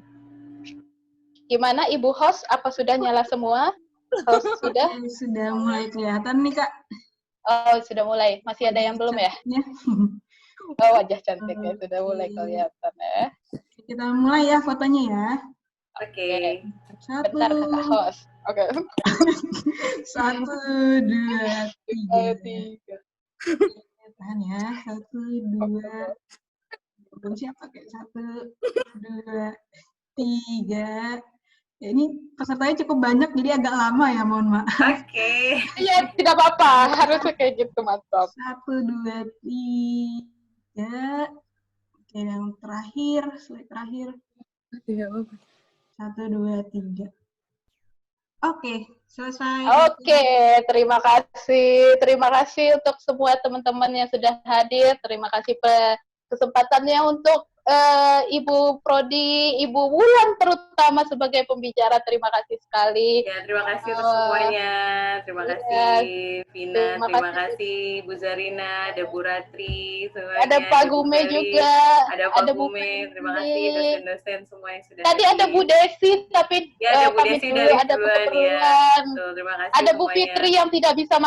Gimana Ibu host? Apa sudah nyala semua? Host sudah? Sudah mulai kelihatan nih, Kak. Oh, sudah mulai. Masih ada yang belum ya? Oh, wajah cantiknya sudah mulai kelihatan ya. Kita mulai ya fotonya ya. Oke. Bentar, Kakak host. Oke. 1, 2, 3. Tahan ya. 1, 2. Belum siapa kayak 1, 2, 3. Ya, ini pesertanya cukup banyak, jadi agak lama ya, mohon maaf. Oke. Iya, tidak apa-apa. Harusnya kayak gitu, mantap. 1, 2, 3. Oke, yang terakhir, slide terakhir. 1, 2, 3. Oke, selesai. Oke, terima kasih. Terima kasih untuk semua teman-teman yang sudah hadir. Terima kasih kesempatannya untuk Ibu Prodi, Ibu Wulan terutama sebagai pembicara. Terima kasih sekali. Ya, terima kasih untuk semuanya. Terima kasih Vina, terima kasih Bu Zarina, ada Bu Ratri, semuanya. Ada Pak Gume juga. Ada Bu Gume, terima kasih dosen-dosen semua yang sudah tadi ada Bu Desi, tapi ya, ada Bu Desi dari ada keperluan. Ya. Terima kasih ada semuanya. Bu Fitri yang tidak bisa